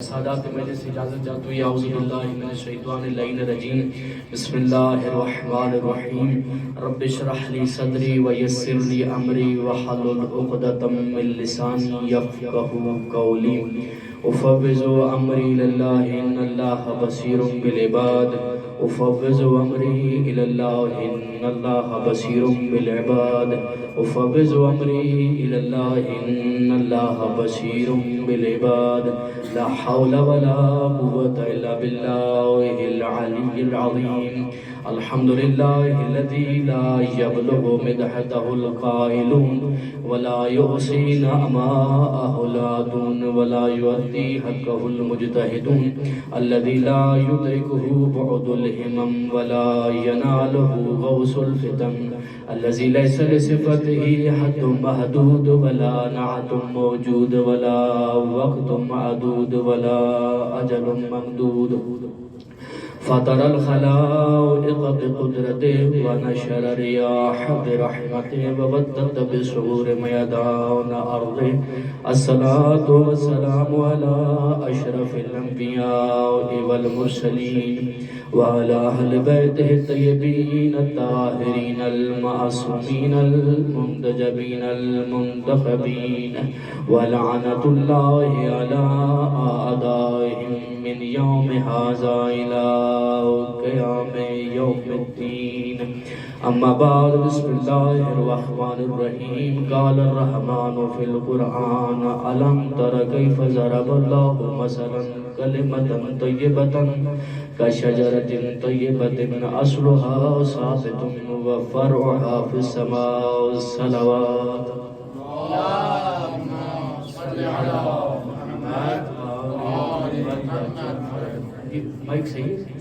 سادات مجلس اجازت چاہتا ہوں اعوذ باللہ من الشیطان اللعین الرجیم بسم اللہ الرحمن الرحیم رب اشرح لی صدری ویسر لی امری وحلل عقدۃ من لسانی یفقهوا قولی افوض امری للہ ان اللہ بصیر بالعباد افوض امری الی اللہ ان اللہ بصیر بالعباد افوض امری الی اللہ ان اللہ بصیر بالعباد لا حول ولا قوة إلا بالله العلي العظيم الحمد لله الذي لا يبلغ مدحته القائلون ولا يحصي نعماءه العادون ولا يؤدي حقه المجتهدون الذي لا يدركه بعد الهمم ولا يناله غوث الفتن الذي ليس لصفته حد محدود ولا نعت موجود ولا وقت معدود ولا أجل ممدود فطر الخلائق بقدرته ونشر الرياح برحمته وبدد بسرور ميدان أرضه الصلاة والسلام على أشرف الأنبياء والمرسلين وعلى أهل بيته الطيبين الطاهرين المعصومين المنتجبين المنتخبين ولعنة الله على أعدائهم من يوم هذا إلى قيام يوم الدين أما بعد بسم الله الرحمن الرحيم قال الرحمن في القرآن ألم تر كيف ضرب الله مثلا كلمة طيبة كشجرة طيبة أصلها ثابت وفرعها في السماء الصلوات اللهم صل على محمد مائک صحیح ہے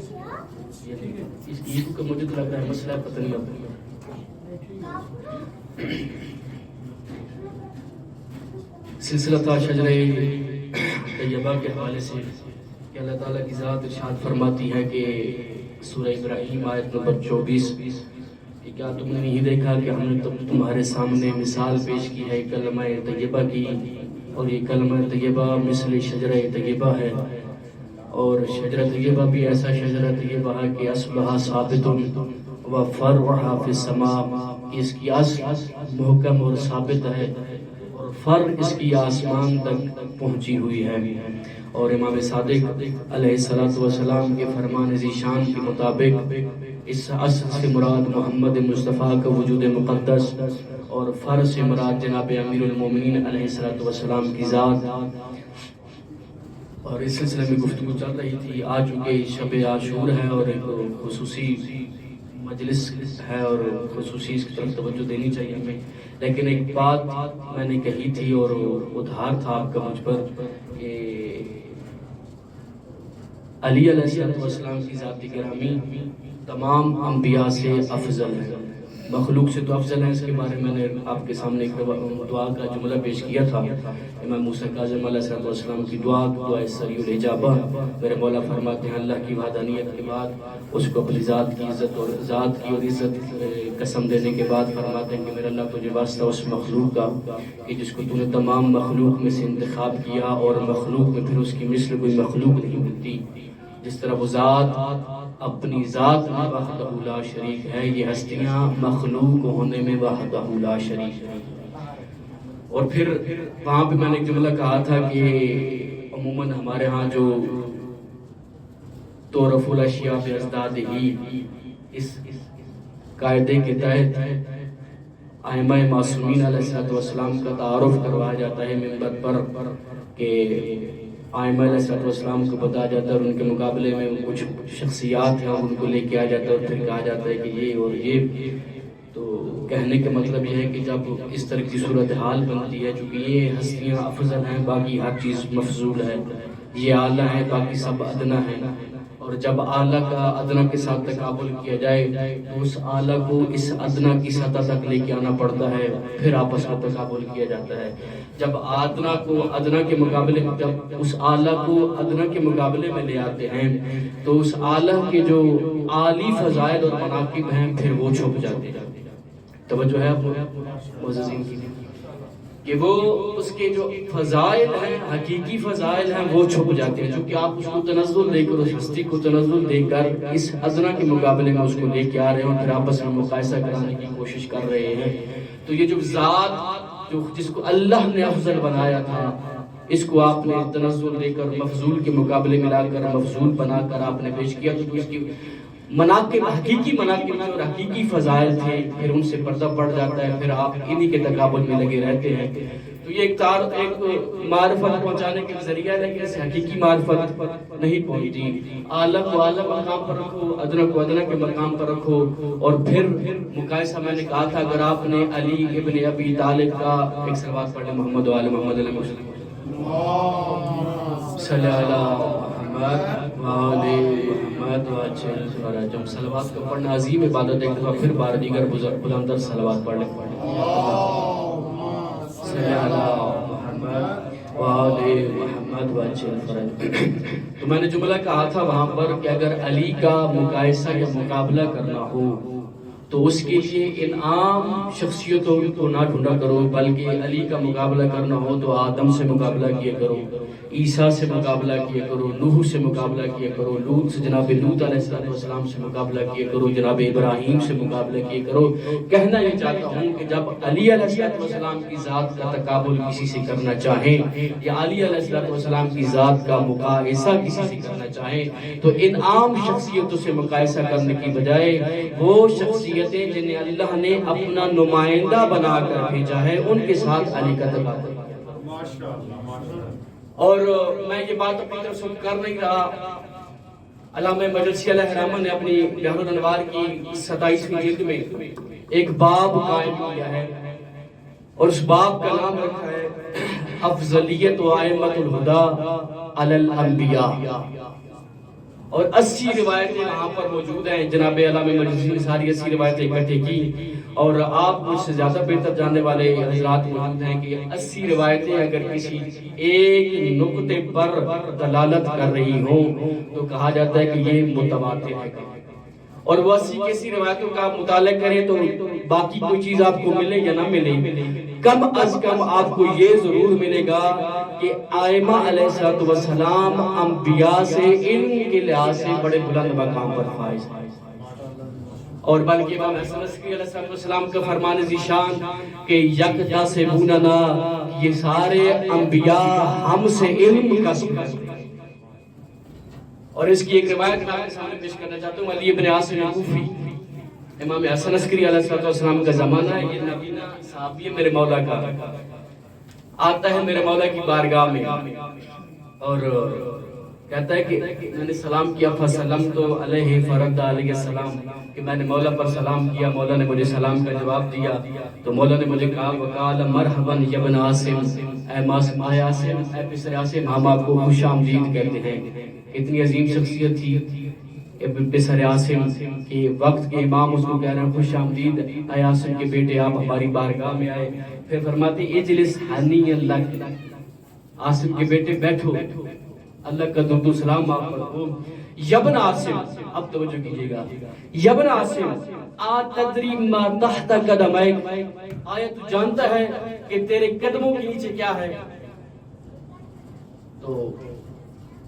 اس عید کا مجھے تو لگتا ہے مسئلہ پتہ نہیں ہوتا سلسلہ شجرہ طیبہ کے حوالے سے کہ اللہ تعالیٰ کی ذات ارشاد فرماتی ہے کہ سورہ ابراہیم آیت نمبر 24 کہ کیا تم نے نہیں دیکھا کہ ہم نے تمہارے سامنے مثال پیش کی ہے کلمہ طیبہ کی اور یہ کلمہ طیبہ مثل شجرہ طیبہ ہے اور شجرہ طیبہ بھی ایسا شجرہ طیبہ ہے کہ اصلها ثابت و فرعها فی السماء اس کی اصل محکم اور ثابت ہے اور فرع اس کی آسمان تک پہنچی ہوئی ہے اور امام صادق علیہ السلام کے فرمان ذیشان کے مطابق اس اصل سے مراد محمد مصطفیٰ کا وجود مقدس اور فرع سے مراد جناب امیر المومنین علیہ السلام کی ذات اور اس سلسلے میں گفتگو چل رہی تھی آج چونکہ شب عاشور ہے اور ایک خصوصی مجلس ہے اور خصوصی اس کی طرف توجہ دینی چاہیے ہمیں لیکن ایک بات میں نے کہی تھی اور ادھار تھا آپ کا مجھ پر کہ علی علیہ السلام کی ذات گرامی تمام انبیاء سے افضل ہے مخلوق سے تو افضل ہے اس کے بارے میں نے آپ کے سامنے ایک دعا کا جملہ پیش کیا تھا امام موسیٰ کاظم علیہ السلام کی دعا سریع الاجابہ میرے مولا فرماتے ہیں اللہ کی وحدانیت کے بعد اس کو اپنی ذات کی عزت قسم دینے کے بعد فرماتے ہیں کہ میرے اللہ تجھے واسطہ اس مخلوق کا کہ جس کو تو نے تمام مخلوق میں سے انتخاب کیا اور مخلوق میں پھر اس کی مثل کوئی مخلوق نہیں ملتی جس طرح وہ ذات اپنی ذات میں وحدہ لا شریک ہے یہ ہستیاں مخلوق ہونے میں وحدہ لا شریک ہے اور پھر وہاں پہ میں نے ایک جملہ کہا تھا کہ عموماً ہمارے ہاں جو تعرف الاشیاء بازدادہ اس قاعدے کے تحت ائمہ معصومین علیہ السلام کا تعارف کروایا جاتا ہے منبر پر کہ ائمہ علیہ السلام کو بتایا جاتا ہے اور ان کے مقابلے میں کچھ شخصیات ہیں ان کو لے کے آیا جاتا ہے اور پھر کہا جاتا ہے کہ یہ اور یہ تو کہنے کا مطلب یہ ہے کہ جب اس طرح کی صورتحال بنتی ہے چونکہ یہ ہستیاں افضل ہیں باقی ہر چیز مفضول ہے یہ اعلیٰ ہے باقی سب ادنا ہے اور جب اعلیٰ کا ادنا کے ساتھ تقابل کیا جائے تو اس اعلیٰ کو اس ادنا کی سطح تک لے کے آنا پڑتا ہے پھر آپس میں تقابل کیا جاتا ہے جب ادنا کو ادنا کے مقابلے میں جب اس اعلیٰ کو ادنا کے مقابلے میں لے آتے ہیں تو اس اعلیٰ کے جو عالی فضائل اور مناقب ہیں پھر وہ چھپ جاتے ہیں توجہ ہے آپ معززین کی کہ وہ اس کے جو فضائل ہیں، حقیقی فضائل ہیں، وہ چھپ جاتے ہیں. چونکہ آپ اس کو تنزل دے کر، اس ہستی کو تنزل دے کر اس ادنا کے مقابلے میں اس کو لے کے آ رہے ہیں اور پھر آپس میں مقایسہ کرانے کی کوشش کر رہے ہیں. تو یہ جو ذات جس کو اللہ نے افضل بنایا تھا، اس کو آپ نے تنزل دے کر مفضول کے مقابلے میں لا کر مفضول بنا کر آپ نے پیش کیا. تو اس کی مناقب، حقیقی مناقب اور حقیقی فضائل تھے، پھر ان سے پردہ پڑ جاتا ہے، پھر آپ انہی کے تقابل میں لگے رہتے ہیں. تو یہ ایک معرفت پہنچانے کے ذریعہ ہے، لیکن اس حقیقی معرفت نہیں پہنچتی. اعلیٰ کو اعلیٰ مقام پر رکھو، ادنا کو ادنا کے مقام پر رکھو. اور پھر مقایسہ میں نے کہا تھا، اگر آپ نے علی ابن ابی طالب کا ایک صلوات پڑھ لیں، محمد وآل محمد علیہ وسلم، صلی اللہ محمد وآل محمد وآل. جب صلوات کو پڑھنا عظیم عبادت ہے، ایک دفعہ پھر بار دیگر بلندر صلوات پڑھ لیں. صلی اللہ محمد وآل محمد وآل. تو میں نے جملہ کہا تھا وہاں پر کہ اگر علی کا مقایسہ یا مقابلہ کرنا ہو تو اس کے لیے ان عام شخصیتوں کو نہ ڈھونڈا کرو، بلکہ علی کا مقابلہ کرنا ہو تو آدم سے مقابلہ کیا کرو، عیسیٰ سے مقابلہ کیا کرو، نوح سے مقابلہ کیا کرو، لوط سے جناب لوط علیہ السلام سے مقابلہ کیا کرو، جناب ابراہیم سے مقابلہ کیا کرو. کہنا یہ چاہتا ہوں کہ جب علی علیہ السلام کی ذات کا تقابل کسی سے کرنا چاہیں یا علی علیہ السلام کی ذات کا مقایسہ کسی سے کرنا چاہیں تو ان عام شخصیتوں سے مقایسہ کرنے کی بجائے وہ شخصیتیں جنہیں اللہ نے اپنا نمائندہ بنا کر بھیجا ہے ان کے ساتھ علی کا تقابل. اور میں یہ بات اپنی طرف سے کر نہیں رہا. علامہ مجلسی علیہ الرحمہ نے اپنی بحر الانوار کی 27ویں جلد میں ایک باب قائم کیا ہے اور اس باب کا نام رکھا ہے افضلیت و ائمۃ الہدی علی الانبیاء. اور 80 روایتیں وہاں پر موجود ہیں. جناب علامہ مجلسی نے ساری 80 روایتیں اکٹھے کی اور آپ مجھ سے زیادہ بہتر جاننے والے حضرات موجود ہیں کہ 80 روایتیں اگر کسی ایک نقطے پر دلالت کر رہی ہوں تو کہا جاتا ہے کہ یہ متواتر ہے. اور وہ 80 روایتوں کا آپ مطالعہ کریں تو باقی کوئی چیز آپ کو ملے یا نہ ملے، کم از کم آپ کو یہ ضرور ملے گا کہ ائمہ علیہ السلام انبیاء سے علم کے لحاظ سے بڑے بلند مقام پر فائز ہیں. اور بلکہ امام حسن عسکری علیہ السلام کا فرمان ذیشان کہ یکتا سے بوننا، یہ سارے انبیاء ہم سے علم کا سکھا. اور اس کی ایک روایت میں آپ کے سامنے پیش کرنا چاہتا ہوں. علی ابن عاصم کوفی، امام حسن عسکری علیہ السلام کا زمانہ ہے. یہ نبینا صحابی میرے مولا کا آتا ہے میرے مولا کی بارگاہ میں اور کہتا ہے کہ میں نے سلام کیا فسلمت علیہ فرد علیہ السلام، کہ میں نے مولا پر سلام کیا، مولا نے مجھے سلام کا جواب دیا. تو مولا نے مجھے کہا وقال مرحبا یا ابن عاصم، اے عاصم، اے پسر عاصم، ہم آپ کو خوش آمدید کہتے ہیں. اتنی عظیم شخصیت تھی پسر عاصم کہ وقت کے امام اس کو کہہ رہے ہیں خوش آمدید اے عاصم کے بیٹے، آپ ہماری بارگاہ میں آئے. پھر فرماتے اجلس ہنی اللہ، عاصم کے بیٹے بیٹھو، اللہ کا درود و سلام آپ پر ہو. یبن عاصم، اب توجہ کیجئے گا، یبن عاصم آتدری ما تحت قدمیک، آیا تو جانتا ہے کہ تیرے قدموں کے نیچے کیا ہے؟ تو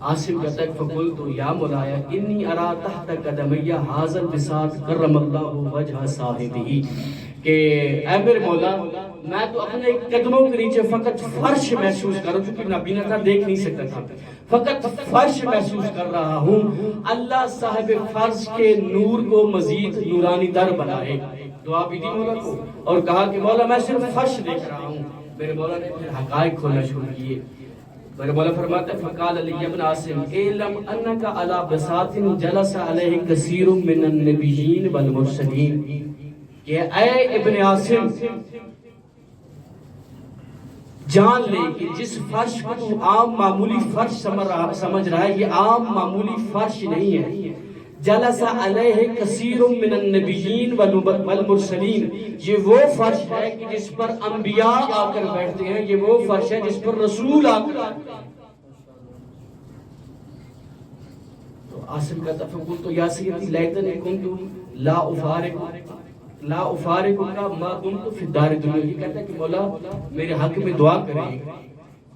عاصم کہتا ہے فقلت یا مولایا انی ارا تحت قدمی ھذا البساط کرم اللہ وجہ صاحبہ، کہ اے میرے مولا میں تو اپنے قدموں کے نیچے فقط فرش محسوس کر رہا ہوں، چونکہ نبینا تھا دیکھ نہیں سکتا تھا، فقط فرش محسوس کر رہا ہوں. اللہ صاحب فرش کے نور کو مزید نورانی در بنائے. دعا بھی دی مولا کو اور کہا کہ مولا میں صرف فرش دیکھ رہا ہوں. میرے مولا نے پھر حقائق کھولنا شروع کیے. میرے مولا فرماتا ہے فقال علی ابن عاصم اعلم انک علی بساط جلس علیہ کثیر من النبیین والمرسلین، کہ اے ابن عاصم جان لے کہ جس فرش کو تو عام معمولی فرش سمجھ رہا ہے یہ عام معمولی فرش نہیں ہے. جلس علیہ کثیر من النبیین والمرسلین، یہ وہ فرش ہے کہ جس پر انبیاء آ کر بیٹھتے ہیں، یہ وہ فرش ہے جس پر رسول آ کر. تو عاصم کا تفقل تو یا سیدی لیتنی کنت لا افارق لا افارقک ما دمت فی الدار دنیا، یہ کہتا ہے کہ مولا میرے حق میں دعا کرے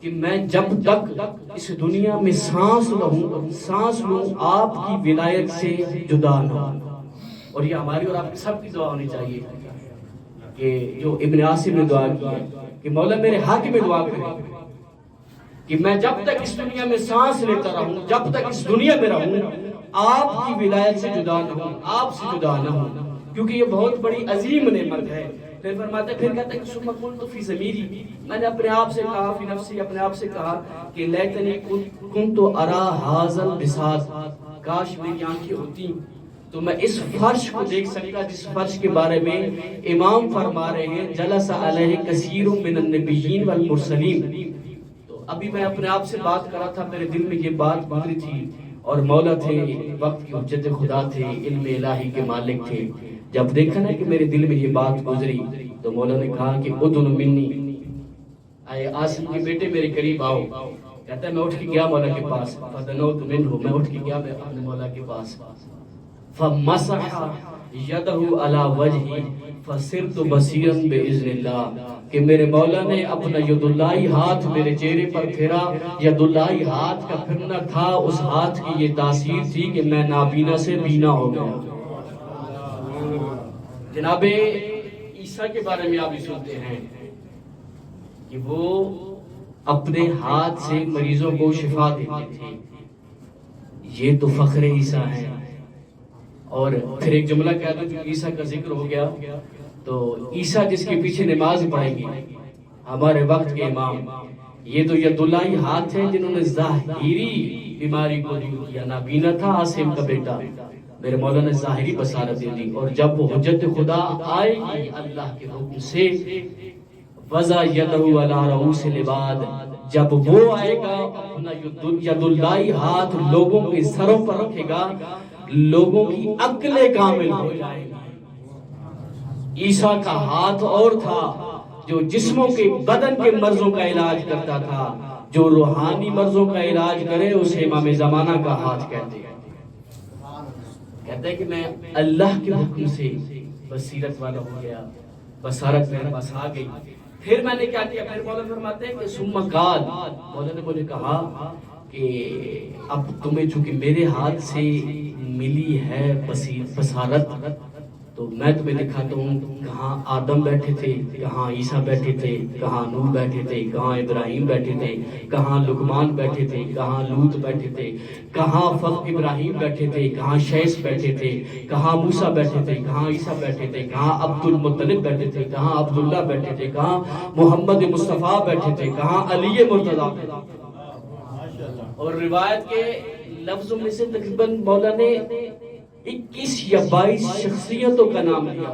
کہ میں جب تک اس دنیا میں سانس لوں آپ کی ولایت سے جدا نہ ہوں۔ اور یہ ہماری اور آپ کی سب کی دعا ہونی چاہیے کہ جو ابن عاصم نے دعا کی ہے کہ مولا میرے حق میں دعا کرے کہ میں جب تک اس دنیا میں سانس لیتا رہوں، جب تک اس دنیا میں رہوں، آپ کی ولایت سے جدا نہ ہوں، آپ سے جدا نہ ہوں، کیونکہ یہ بہت بڑی عظیم نعمت ہے۔ پھر فرماتا ہے، پھر کہتا ہے کہ ثم قلت فی ضمیری، میں نے اپنے آپ سے کہا، فی نفسی، اپنے آپ سے کہا کہ لیتنی کنت ارا ھذا البساط، کاش میری آنکھیں ہوتی تو میں اس فرش کو دیکھ سکتا جس فرش کے بارے میں امام فرما رہے ہیں جلس علیہ کثیر من النبیین والمرسلین۔ تو ابھی میں اپنے آپ سے بات کر رہا تھا، میرے دل میں یہ بات گزری تھی، اور مولا تھے، وقت کی حجت خدا تھے، علم الہی کے مالک تھے۔ جب دیکھا نا کہ میرے دل میں یہ بات گزری تو مولا نے کہا کہ ادن منی، اے عاصم کے بیٹے میرے قریب آؤ۔ کہتا ہے میں اٹھ کے گیا مولا کے پاس، فدنوت منہ، میں اٹھ کے گیا میں اپنے مولا کے پاس، فمسح یدہ علی وجہی فصرت بصیرا باذن اللہ، کہ میرے مولا نے اپنا ید اللہی ہاتھ میرے چہرے پر پھیرا۔ ید اللہی ہاتھ کا پھرنا تھا، اس ہاتھ کی یہ تاثیر تھی کہ میں نابینا سے بینا ہو گیا۔ جناب عیسیٰ کے بارے میں آپ بھی سنتے ہیں کہ وہ اپنے ہاتھ سے مریضوں کو شفا دیتے تھے، یہ تو فخر عیسیٰ ہے۔ اور پھر ایک جملہ کہہ دوں، جو عیسیٰ کا ذکر ہو گیا تو عیسیٰ جس کے پیچھے نماز پڑھیں گی ہمارے وقت کے امام، یہ تو ید اللہی ہاتھ ہے جنہوں نے ظاہری بیماری کو دور کیا۔ نابینا تھا عاصم کا بیٹا، میرے مولا نے ظاہری بصارت دے دی، اور جب وہ حجت خدا آئے گی اللہ کے حکم سے، وضع یدہ علی رؤوس العباد، جب وہ آئے گا اپنا ید اللہی ہاتھ لوگوں کے سروں پر رکھے گا، لوگوں کی عقلیں کامل ہو جائیں گی۔ عیسیٰ کا ہاتھ اور تھا جو جسموں کے بدن کے مرضوں کا علاج کرتا تھا، جو روحانی مرضوں کا علاج کرے اسے امام زمانہ کا ہاتھ کہتے ہیں۔ کہتے ہیں کہ میں اللہ کے حکم سے بصیرت والا ہو گیا، بصارت میرے پاس آ گئی۔ پھر میں نے کیا کیا؟ پھر مولا فرماتے ہیں کہ ثم قال، مولا نے مجھے کہا کہ اب تمہیں چونکہ میرے ہاتھ سے ملی ہے بصارت، تو میں تمہیں دکھاتا ہوں کہاں آدم بیٹھے تھے، کہاں عیسیٰ بیٹھے تھے، کہاں نوح بیٹھے تھے، کہاں ابراہیم بیٹھے تھے، کہاں لقمان بیٹھے تھے، کہاں لوط بیٹھے تھے، کہاں فضل ابراہیم بیٹھے تھے، کہاں شیس بیٹھے تھے، کہاں موسیٰ بیٹھے تھے، کہاں عیسیٰ بیٹھے تھے، کہاں عبد المطلب بیٹھے تھے، کہاں عبداللہ بیٹھے تھے، کہاں محمد مصطفیٰ بیٹھے تھے، کہاں علی مرتضیٰ بیٹھے تھے۔ اور روایت کے لفظوں میں سے تقریباً مولا نے 21 یا 22 شخصیتوں کا نام لیا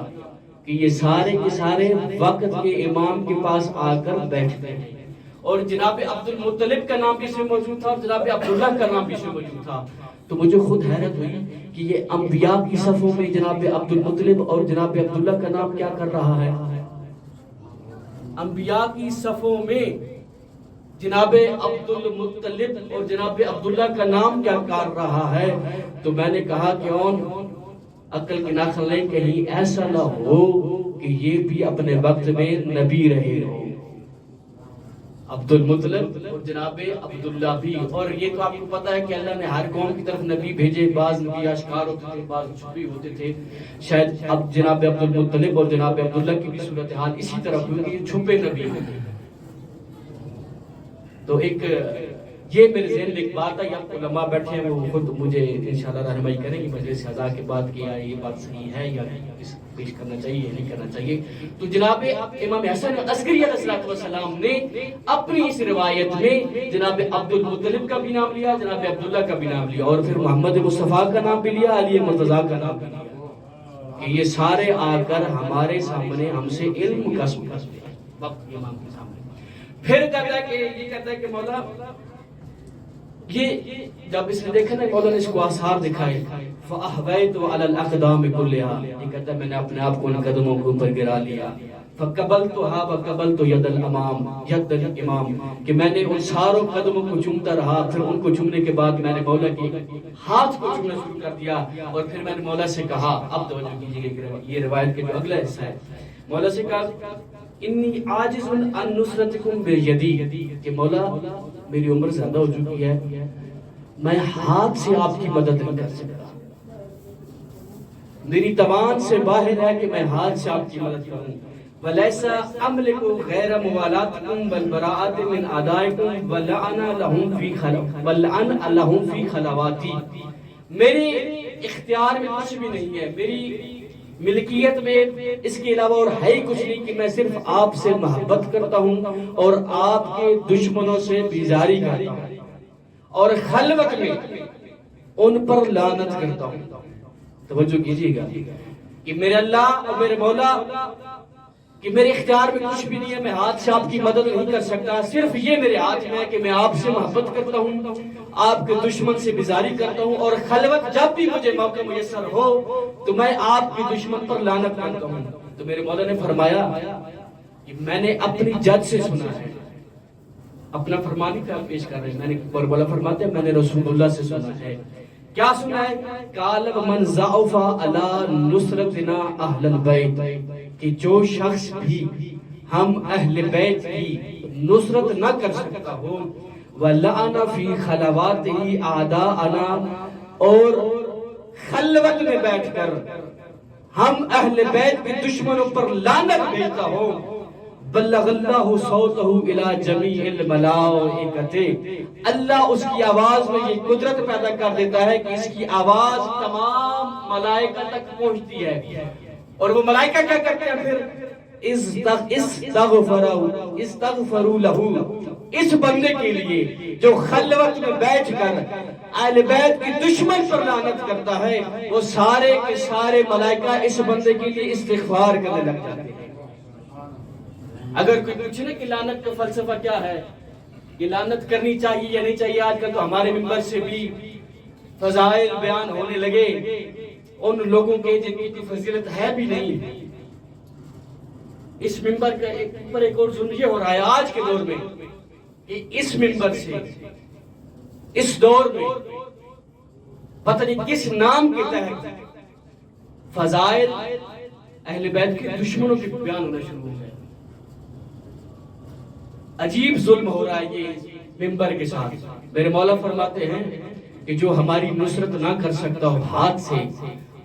کہ یہ سارے کے سارے وقت کے امام کے پاس آ کر بیٹھتے ہیں۔ اور جناب عبد المطلب کا نام بھی اس میں موجود تھا، اور جناب عبداللہ کا نام بھی اس میں موجود تھا۔ تو مجھے خود حیرت ہوئی کہ یہ انبیاء کی صفوں میں جناب عبد المطلب اور جناب عبداللہ کا نام کیا کر رہا ہے؟ انبیاء کی صفوں میں جناب عبد المطلب اور جناب عبداللہ کا نام کیا کر رہا ہے؟ تو میں نے کہا کہ عقل کی ناخن لیں، کہیں ایسا نہ ہو کہ یہ بھی اپنے وقت میں نبی رہے ہو۔ عبد المطلب اور جناب عبداللہ بھی، اور یہ تو آپ کو پتا ہے کہ اللہ نے ہر قوم کی طرف نبی بھیجے، بعض نبی آشکار ہوتے تھے، بعض چھپی ہوتے تھے۔ شاید اب جناب عبد المطلب اور جناب عبداللہ کی بھی صورتحال اسی طرح ہوئی کہ یہ چھپے نبی ہیں۔ تو ایک یہ میرے ذہن میں ایک بات ہے، آپ علماء بیٹھے ہیں وہ خود مجھے انشاءاللہ رہنمائی کریں گے مجلس اعضاء کے بعد کہ یہ بات صحیح ہے یا پیش کرنا چاہیے یا نہیں کرنا چاہیے۔ تو جناب امام حسن عسکری علیہ السلام نے اپنی اس روایت میں جناب عبد المطلب کا بھی نام لیا، جناب عبداللہ کا بھی نام لیا، اور پھر محمد مصطفیٰ کا نام بھی لیا، علی مرتضیٰ کا نام بھی لیا، کہ یہ سارے آ کر ہمارے سامنے ہم سے علم کا وقت امام کے سامنے۔ پھر کہتا ہے کہ مولا یہ جب اس نے دیکھا نا، مولا نے اس کو آثار دکھائے، فَأَحْوَيْتُ عَلَى الْأَقْدَامِ كُلِّهَا، یہ کہتا ہے میں نے اپنے آپ کو ان قدموں کے اوپر گرا لیا، فقبلتها وقبلت ید الامام ید الامام، کہ میں نے ان ساروں قدموں کو چومتا رہا، پھر ان کو چومنے کے بعد میں نے مولا کے ہاتھ کو چومنا شروع کر دیا، اور پھر میں نے مولا سے کہا، اب توجہ کیجئے کہ یہ روایت کے جو اگلا حصہ ہے، مولا سے کہا انی عاجز عن نصرتکم بیدی، کہ مولا میری عمر زیادہ ہو چکی ہے، میں ہاتھ سے آپ کی مدد نہیں کر سکتا، میری توان سے باہر ہے کہ میں ہاتھ سے آپ کی مدد کروں، وَلَيْسَ أَمْلِكُ غَيْرَ مُوَالَاتِكُمْ وَالْبَرَاءَةِ مِنْ أَعْدَائِكُمْ وَلَعَنَ لَهُمْ فِي خَلَوَاتِي، میرے اختیار میں کچھ بھی نہیں ہے، میری ملکیت میں اس کے علاوہ اور ہے ہی کچھ نہیں کہ میں صرف آپ سے محبت کرتا ہوں اور آپ کے دشمنوں سے بیزاری کرتا ہوں، اور خلوت میں ان پر لعنت کرتا ہوں۔ توجہ کیجئے گا کہ میرے اللہ اور میرے مولا کہ میرے اختیار میں کچھ بھی نہیں ہے، میں ہاتھ سے آپ کی مدد نہیں کر سکتا، صرف یہ میرے ہاتھ میں ہے کہ میں آپ سے محبت کرتا ہوں، آپ کے دشمن سے بیزاری کرتا ہوں، اور خلوت جب بھی مجھے موقع میسر ہو تو میں آپ کے دشمن پر لعنت کرتا ہوں۔ تو میرے مولا نے فرمایا کہ میں نے اپنی جد سے سنا ہے، اپنا فرمانی کا پیش کر رہے ہیں، میں نے مولا فرماتے ہیں میں نے رسول اللہ سے سنا ہے، کیا سنا ہے؟ قال من ضعف علی نصرتنا اہل البیت، کہ جو شخص بھی ہم اہل بیت کی نصرت نہ کر سکتا ہو، وَلَعَنَ فِي خَلَوَاتِهِ أَعْدَاءَنَا، اور خلوت میں بیٹھ کر ہم اہل بیت کے دشمنوں پر لعنت بھیجتا ہو، بلغ اللہ صوتہ الی جمیع الملائکۃ، اللہ اس کی آواز میں یہ قدرت پیدا کر دیتا ہے کہ اس کی آواز تمام ملائکہ تک پہنچتی ہے، اور وہ ملائکہ کیا کرتے ہیں پھر؟ استغفروا لہ، اس بندے کے لیے جو خلوت میں بیٹھ کر اہل بیت کی دشمن پر لعنت کرتا ہے، وہ سارے کے سارے ملائکہ اس بندے کے لیے استغفار کرنے لگ جاتے ہیں۔ اگر کوئی پوچھنے کہ لعنت کا فلسفہ کیا ہے، یہ لعنت کرنی چاہیے یا نہیں چاہیے، آج کل تو ہمارے ممبر سے بھی فضائل بیان ہونے لگے ان لوگوں کے جن کی فضیلت ہے بھی نہیں۔ اس ممبر کا ایک اور ظلم یہ ہو رہا ہے آج کے دور میں کہ اس ممبر سے اس دور میں پتہ نہیں کس نام کے تحت فضائل اہل بیت کے دشمنوں کے بیان ہونا شروع ہو گئے۔ عجیب ظلم ہو رہا ہے یہ ممبر کے ساتھ۔ میرے مولا فرماتے ہیں کہ جو ہماری نصرت نہ کر سکتا ہو ہاتھ سے،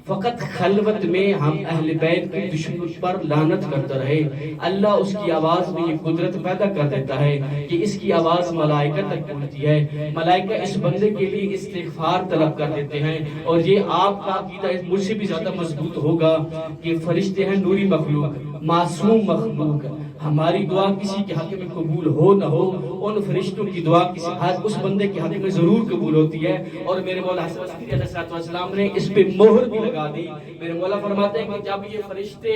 فقط خلوت میں ہم اہل بیت کے دشمن پر لعنت کرتا رہے، اللہ اس کی آواز میں یہ قدرت پیدا کر دیتا ہے کہ اس کی آواز ملائکہ تک پہنچتی ہے، ملائکہ اس بندے کے لیے استغفار طلب کر دیتے ہیں۔ اور یہ آپ کا عقیدہ مجھ سے بھی زیادہ مضبوط ہوگا کہ فرشتے ہیں نوری مخلوق، معصوم مخلوق، ہماری دعا کسی کے حق میں قبول ہو نہ ہو، ان فرشتوں کی دعا کسی اس بندے کے حق میں ضرور قبول ہوتی ہے۔ اور میرے مولا حسن بصری علیہ السلام نے اس پہ مہر بھی لگا دی۔ میرے مولا فرماتے ہیں کہ جب یہ فرشتے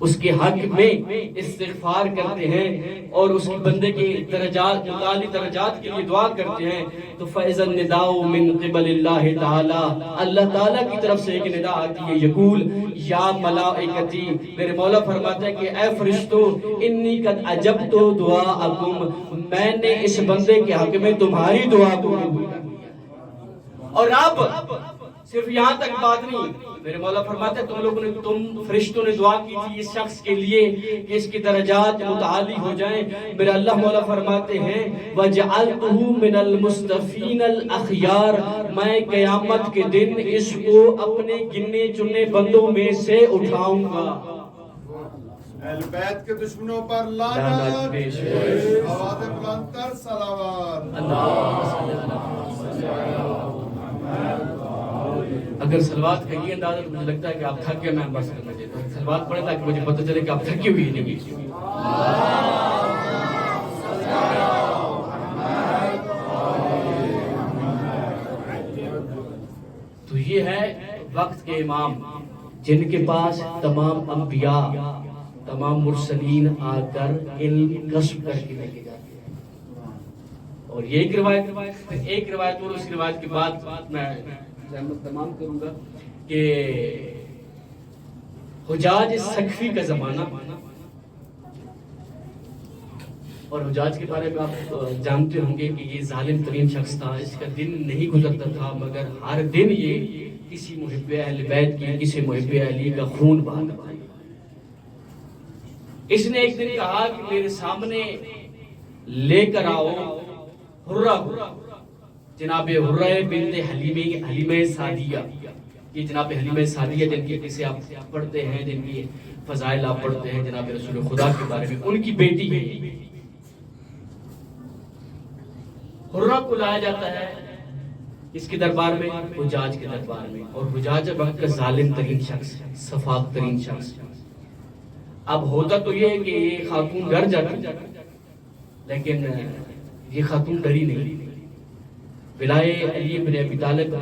اس کے حق میں استغفار کرتے ہیں اور اس کے بندے کے درجات متعالی درجات کے لیے دعا کرتے ہیں، تو فَإِذَا النِّدَاءُ مِن قِبَلِ اللَّهِ تَعَالَى، اللہ تعالیٰ کی طرف سے ایک ندا آتی ہے، یقول یا ملائکتی، میرے مولا فرماتے ہیں کہ اے فرشتو، انی قد اجبت دعاءکم، میں نے اس بندے کے حق میں تمہاری دعا کو قبول کر لیا۔ اور اب صرف یہاں تک بات نہیں، میرے مولا فرماتے ہیں تم فرشتوں نے دعا کی تھی اس شخص کے لیے کہ اس کی درجات متعالی ہو جائیں، میرے اللہ مولا فرماتے ہیں وَجَعَلْتُهُ مِنَ الْمُصْطَفِينَ الْأَخْيَارِ، میں قیامت کے دن اس کو اپنے گنے چنے بندوں میں سے اٹھاؤں گا۔ اہل بیت کے دشمنوں پر لعنت، آواز بلند کر صلوات۔ اگر سلوات کا یہ اندازہ تو مجھے لگتا ہے کہ آپ تھک گئے، میں بس کرنا چاہتا ہوں، سلوات پڑھے تاکہ مجھے پتہ چلے کہ آپ تھکی ہوئی نہیں۔ تو یہ ہے وقت کے امام جن کے پاس تمام انبیاء تمام مرسلین آ کر علم کسب کر کے لے کے جاتے ہیں۔ اور یہ ایک روایت اور اس روایت کے بعد میں زحمت تمام کروں گا کہ حجاج سقفی کا زمانہ اور حجاج کے بارے میں آپ جانتے ہوں گے کہ یہ ظالم ترین شخص تھا، اس کا دن نہیں گزرتا تھا مگر ہر دن یہ کسی محب اہل بیت کی، کسی محب علی کا خون بہاتا تھا۔ اس نے ایک دن کہا کہ میرے سامنے لے کر آؤ حرہ کو، جناب حرہ بنت حلیمہ سعدیہ، یہ جناب حلیمہ سعدیہ جن کی کسی آپ پڑھتے ہیں، جن کی فضائل آپ پڑھتے ہیں جناب رسول خدا کے بارے میں، ان کی بیٹی ہے۔ حرہ کو لایا جاتا ہے اس کے دربار میں، حجاج کے دربار میں، اور حجاج وقت کا ظالم ترین شخص، سفاک ترین شخص۔ اب ہوتا تو یہ ہے کہ یہ خاتون ڈر جاتی، لیکن یہ خاتون ڈری نہیں۔ ولائے علی بن ابی طالب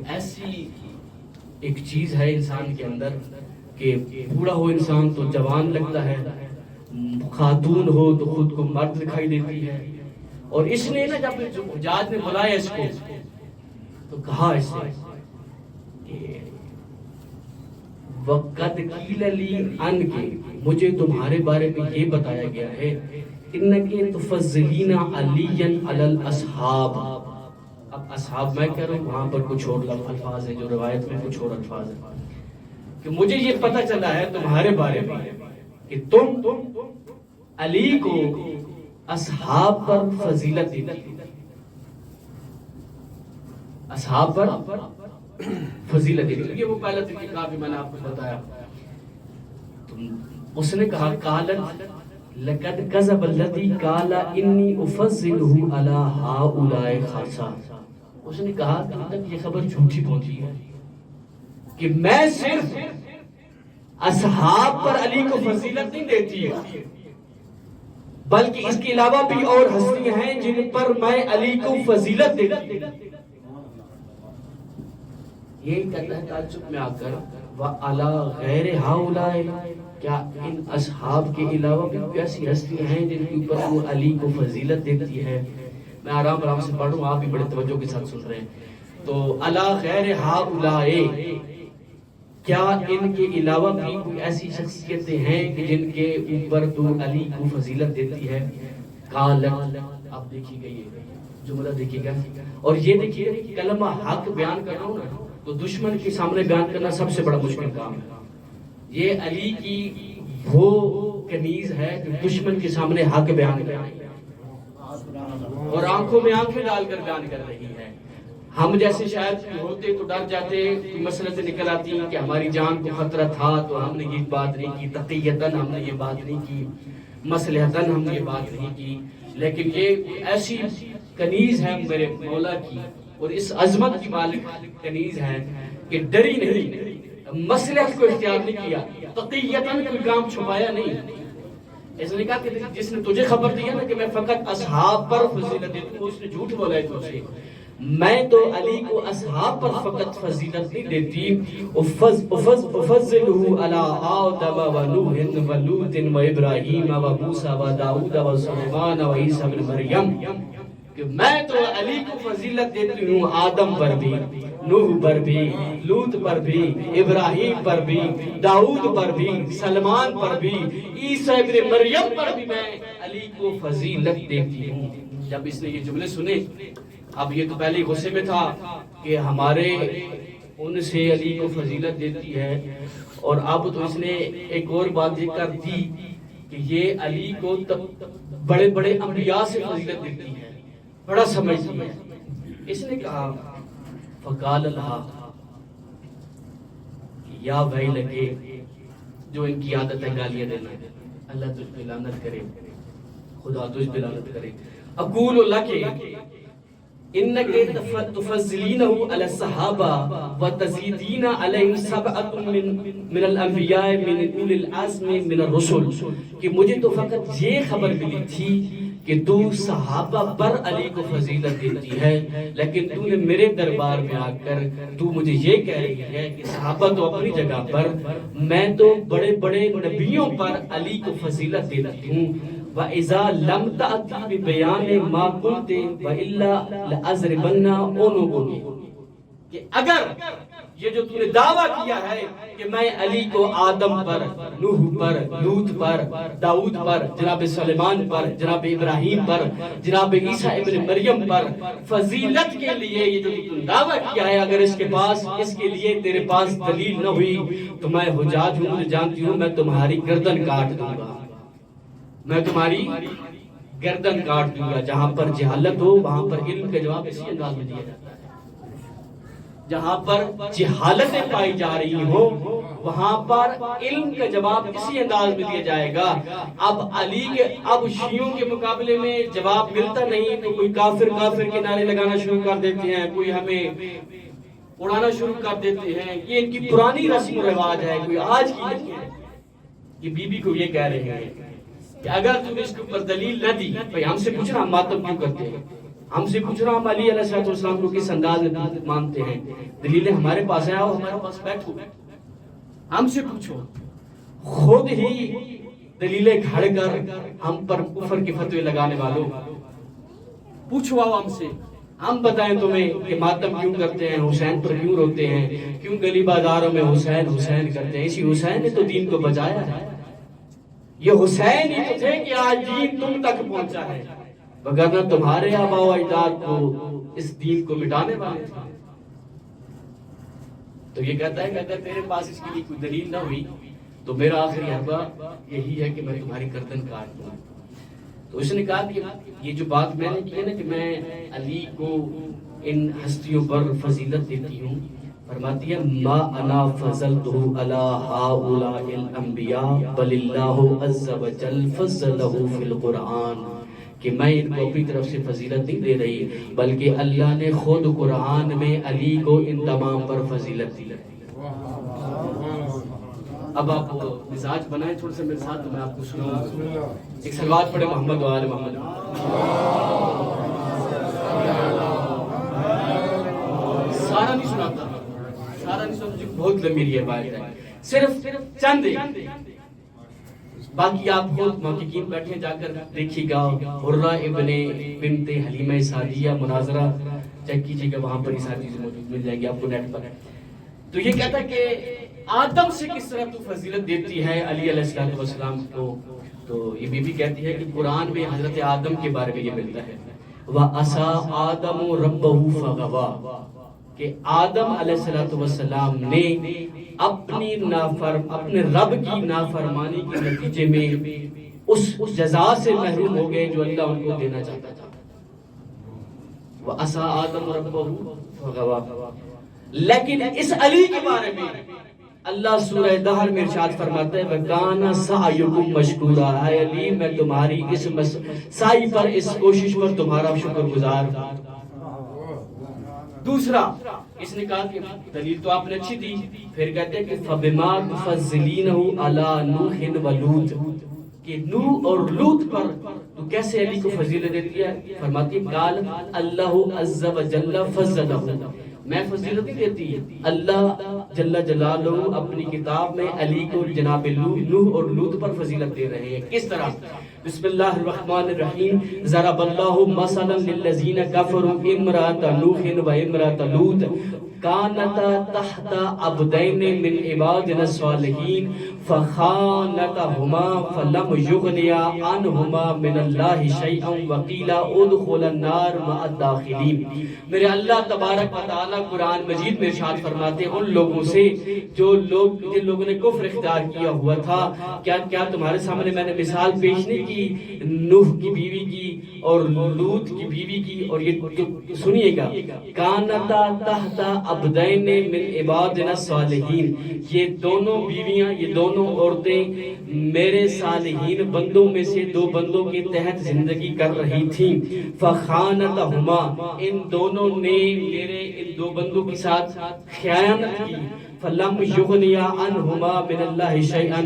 ایسی ایک چیز ہے انسان کے اندر کہ بوڑھا ہو انسان تو جوان لگتا ہے، خاتون ہو تو خود کو مرد دکھائی دیتی ہے۔ اور اس نے نا جب حجاج نے بلایا اس کو تو کہا اس سے کہ وَقَدْ قِيلَ لِي عَنْكِ، مجھے تمہارے بارے میں یہ بتایا گیا ہے اِنَّكِ تُفَضِّلِينَ عَلِيًّا عَلَى الْأَصْحَابِ۔ اب اصحاب میں کہہ رہا ہوں، وہاں پر کچھ اور الفاظ ہیں، جو روایت میں کچھ اور الفاظ ہیں، کہ مجھے یہ پتہ چلا ہے تمہارے بارے میں کہ تم علی کو اصحاب پر فضیلت دیتی، اصحاب پر فضیلت دیتی۔ یہ وہ پہلا طریقہ بھی میں نے آپ کو بتایا۔ اس نے کہا قالت لقد كذب الذي قال اني افضله على هؤلاء خاصا، اس نے کہا کہ تک یہ خبر جھوٹی پہنچی ہے کہ میں صرف اصحاب پر علی کو فضیلت نہیں دیتی ہے، بلکہ اس کے علاوہ بھی اور ہستیاں ہیں جن پر میں علی کو فضیلت دیتی ہوں۔ یہ کہتا ہے تعجب میں آ کر وَعَلَى غَيْرِ هَؤُلَاءِ، کیا ان اصحاب کے علاوہ بھی ایسی ہستیاں ہیں جن کے اوپر وہ علی کو فضیلت دیتی ہے؟ میں آرام سے پڑھوں، آپ بھی بڑے توجہ کے ساتھ سن رہے ہیں۔ تو عَلَى غَيْرِ هَؤُلَاءِ، کیا ان کے علاوہ بھی کوئی ایسی شخصیتیں ہیں کہ جن کے اوپر تو علی کو فضیلت دیتی ہے؟ قالت، آپ دیکھیے گا یہ جملہ دیکھیے گا، اور یہ دیکھیے کلمہ حق بیان کر رہا ہوں نا، تو دشمن کے سامنے بیان کرنا سب سے بڑا مشکل کام ہے۔ یہ علی کی وہ کنیز ہے کہ دشمن کے سامنے حق بیان کر رہی ہے اور آنکھوں میں آنکھیں ڈال کر بیان کر رہی ہے۔ ہم جیسے شاید ہوتے تو ڈر جاتے، مسئلہ سے نکل آتی کہ ہماری جان کو خطرہ تھا تو ہم نے یہ بات نہیں کی، تقیتاً ہم نے یہ بات نہیں کی، مصلحتاً ہم نے یہ بات نہیں کی، لیکن یہ ایسی کنیز ہے میرے مولا کی اور اس عظمت کی مالک کنیز ہے کہ ڈری نہیں، مصلحت کو اختیار نہیں کیا، تقیتاً کوئی کام چھپایا نہیں۔ اس نے کہا کہ جس نے تجھے خبر دیا نا کہ میں فقط اصحاب پر فضیلت دیتا ہوں، اس نے جھوٹ بولا ہے تجھ سے۔ میں تو علی کو اصحاب پر فقط فضیلت نہیں دیتی، افضلہ علی آدم و نوح و لوط و ابراہیم و موسیٰ و داؤد و سلیمان و عیسیٰ بن مریم، کہ میں تو علی کو فضیلت دیتی ہوں آدم پر بھی، نوح پر بھی، لوط پر بھی، ابراہیم پر بھی، داؤد پر بھی، سلمان پر بھی، عیسیٰ ابن مریم پر بھی میں علی کو فضیلت دیتی ہوں۔ جب اس نے یہ جملے سنے، اب یہ تو پہلے غصے میں تھا کہ ہمارے ان سے علی کو فضیلت دیتی ہے، اور اب تو اس نے ایک اور بات یہ کر دی کہ یہ علی کو بڑے بڑے انبیاء سے فضیلت دیتی ہے، بڑا سمجھتی ہے۔ اس نے کہا فقال لها، یا ویلکے، جو ان کی عادت ہے گالیاں دینا، اللہ تجھ پہ لعنت کرے، خدا تجھ پہ لعنت کرے، اقول لکے انك تفضلينه على الصحابة وتزيدين عليهم سبعة من الانبیاء من اول العزم من الرسل، کہ مجھے تو فقط یہ خبر ملی تھی کہ تو صحابہ پر علی کو فضیلت دیتی ہے، لیکن تو نے میرے دربار میں آ کر تو مجھے یہ کہہ رہی ہے کہ صحابہ تو اپنی جگہ پر، میں تو بڑے بڑے نبیوں پر علی کو فضیلت دیتی ہوں۔ وَإِذَا لَمْ تَأْتِ بِبَيَانِ مَا قُلْتِ وَإِلَّا لَأَضْرِبَنَّ عُنُقَكَ، کہ اگر یہ جو تم نے دعویٰ کیا ہے کہ میں علی کو آدم پر، نوح پر، لوط پر، داؤد پر، جناب سلیمان پر، جناب ابراہیم پر، جناب عیسیٰ ابن مریم پر فضیلت کے لیے یہ جو تم نے دعویٰ کیا ہے، اگر اس کے لیے تیرے پاس دلیل نہ ہوئی تو میں حجاج ہوں، مجھے جانتی ہوں، میں تمہاری گردن کاٹ دوں گا، میں تمہاری گردن کاٹ دوں گا۔ جہاں پر جہالت ہو وہاں پر علم کا جواب اسی انداز میں دیا جاتا ہے، جہاں پر جہالتیں پائی جا رہی ہو وہاں پر علم کا جواب اسی انداز میں دیا جائے گا۔ اب شیعوں کے مقابلے میں جواب ملتا نہیں تو کوئی کافر کے نعرے لگانا شروع کر دیتے ہیں، کوئی ہمیں اڑانا شروع کر دیتے ہیں، یہ ان کی پرانی رسم و رواج ہے، کوئی آج کی نہیں ہے۔ یہ بی بی کو یہ کہہ رہے ہیں کہ اگر تم اس کے اوپر دلیل نہ دی، بھئی ہم سے پوچھنا ہم ماتم کیوں کرتے ہیں، ہم سے پوچھ رہا ہم علی علیہ السلام کو کس انداز میں مانتے ہیں، دلیلیں ہمارے پاس ہیں، آؤ ہمارے پاس بیٹھو، ہم سے پوچھو، خود ہی دلیلیں گھڑ کر ہم پر کفر کے فتوے لگانے والوں پوچھو، آؤ ہم سے، ہم بتائیں تمہیں کہ ماتم کیوں کرتے ہیں، حسین پر کیوں روتے ہیں، کیوں گلی بازاروں میں حسین حسین کرتے ہیں۔ اسی حسین نے تو دین کو بچایا ہے، یہ حسین ہی تو تھے کہ آج دین تم تک پہنچا ہے، وگرنہ تمہارے آباء و اجداد کو اس دین کو مٹانے والے تھے۔ تو یہ کہتا ہے تیرے پاس اس کے لیے کوئی دلیل نہ ہوئی تو میرا آخری حربہ یہی ہے کہ میں تمہاری گردن کاٹ دوں۔ تو اس نے کہا کہ یہ جو بات میں نے کی ہے نا کہ میں علی کو ان ہستیوں پر فضیلت دیتی ہوں، فرماتی ہے ما انا فضلتہ علی ہؤلاء الانبیاء بل اللہ عز وجل فضلہ فی القرآن، کہ میں ان کو اپنی طرف سے فضیلت نہیں دے رہی بلکہ اللہ نے خود قرآن میں علی کو ان تمام پر فضیلت دی۔ اب آپ مزاج بنائیں تھوڑا سا میرے ساتھ، تو میں آپ کو سناؤں ایک صلوات پڑھے محمد و آل محمد۔ سارا نہیں سناتا، سارا نہیں سناتا، بہت لمبی روایت ہے، صرف چند باقی آپ خود محققین بیٹھے جا کر دیکھیے گا، حرہ ابن بنت حلیمہ سعدیہ مناظرہ چیک کیجیے گا، وہاں پر یہ ساری چیزیں موجود مل جائیں گی آپ کو نیٹ پر۔ تو یہ کہتا ہے کہ آدم سے کس طرح تو فضیلت دیتی ہے علی علیہ السلام کو، تو یہ بی بی کہتی ہے کہ قرآن میں حضرت آدم کے بارے میں یہ ملتا ہے وَعَصَىٰ آدَمُ رَبَّهُ فَغَوَىٰ، کہ آدم علیہ السلام نے اپنے رب کی نافرمانی کے نتیجے میں اس جزا سے محروم ہو گئے جو اللہ ان کو دینا چاہتا تھا۔ وَعَصَىٰ آدَمُ رَبَّهُ فَغَوَىٰ، لیکن اس علی کے بارے میں اللہ سورہ دہر میں ارشاد فرماتا ہے وَكَانَ سَعْيُكُمْ مَشْكُورًا، اے علی میں تمہاری اس سعی پر، اس کوشش پر تمہارا شکر گزار۔ دوسرا اس نے کہا کہ دلیل تو آپ نے اچھی دی، پھر کہتے ہیں کہ فَبِمَا تُفَضِّلِينَهُ عَلَىٰ نُوحٍ وَلُوطٍ، کہ نوح اور لوط پر تو کیسے علی کو فضیلت دیتی ہے، فرماتی ہے قال اللہ عز وجل فضلہ، میں فضیلت نہیں دیتی، اللہ جل جلالہ اپنی کتاب میں علی کو جناب نوح اور لوط پر فضیلت دے رہے ہیں۔ کس طرح؟ بسم اللہ الرحمن الرحیم، ضرب اللہ مثلا للذین کفروا امرأۃ نوح و امرأۃ لوط کانتا تحت عبدین من عبادنا الصالحین فخانتہما فلم یغنیا عنہما من اللہ شیئا وقیل ادخلا النار مع الداخلین۔ میرے اللہ تبارک و تعالی قرآن مجید میں ارشاد فرماتے ہیں ان لوگوں سے جن لوگوں نے کفر اختیار کیا ہوا تھا، کیا تمہارے سامنے میں نے مثال پیش نہیں کی نوح کی بیوی کی اور لوط کی بیوی کی، اور یہ سنیے گا کانتا تحت عبدین من عبادنا الصالحین، یہ دونوں بیویاں، یہ دونوں عورتیں میرے صالحین بندوں میں سے دو بندوں کے تحت زندگی کر رہی تھیں، فخانتہما، ان دونوں نے میرے ان دو بندوں کے ساتھ خیانت کی، فلم یغنیا عنہما من اللہ شیئا،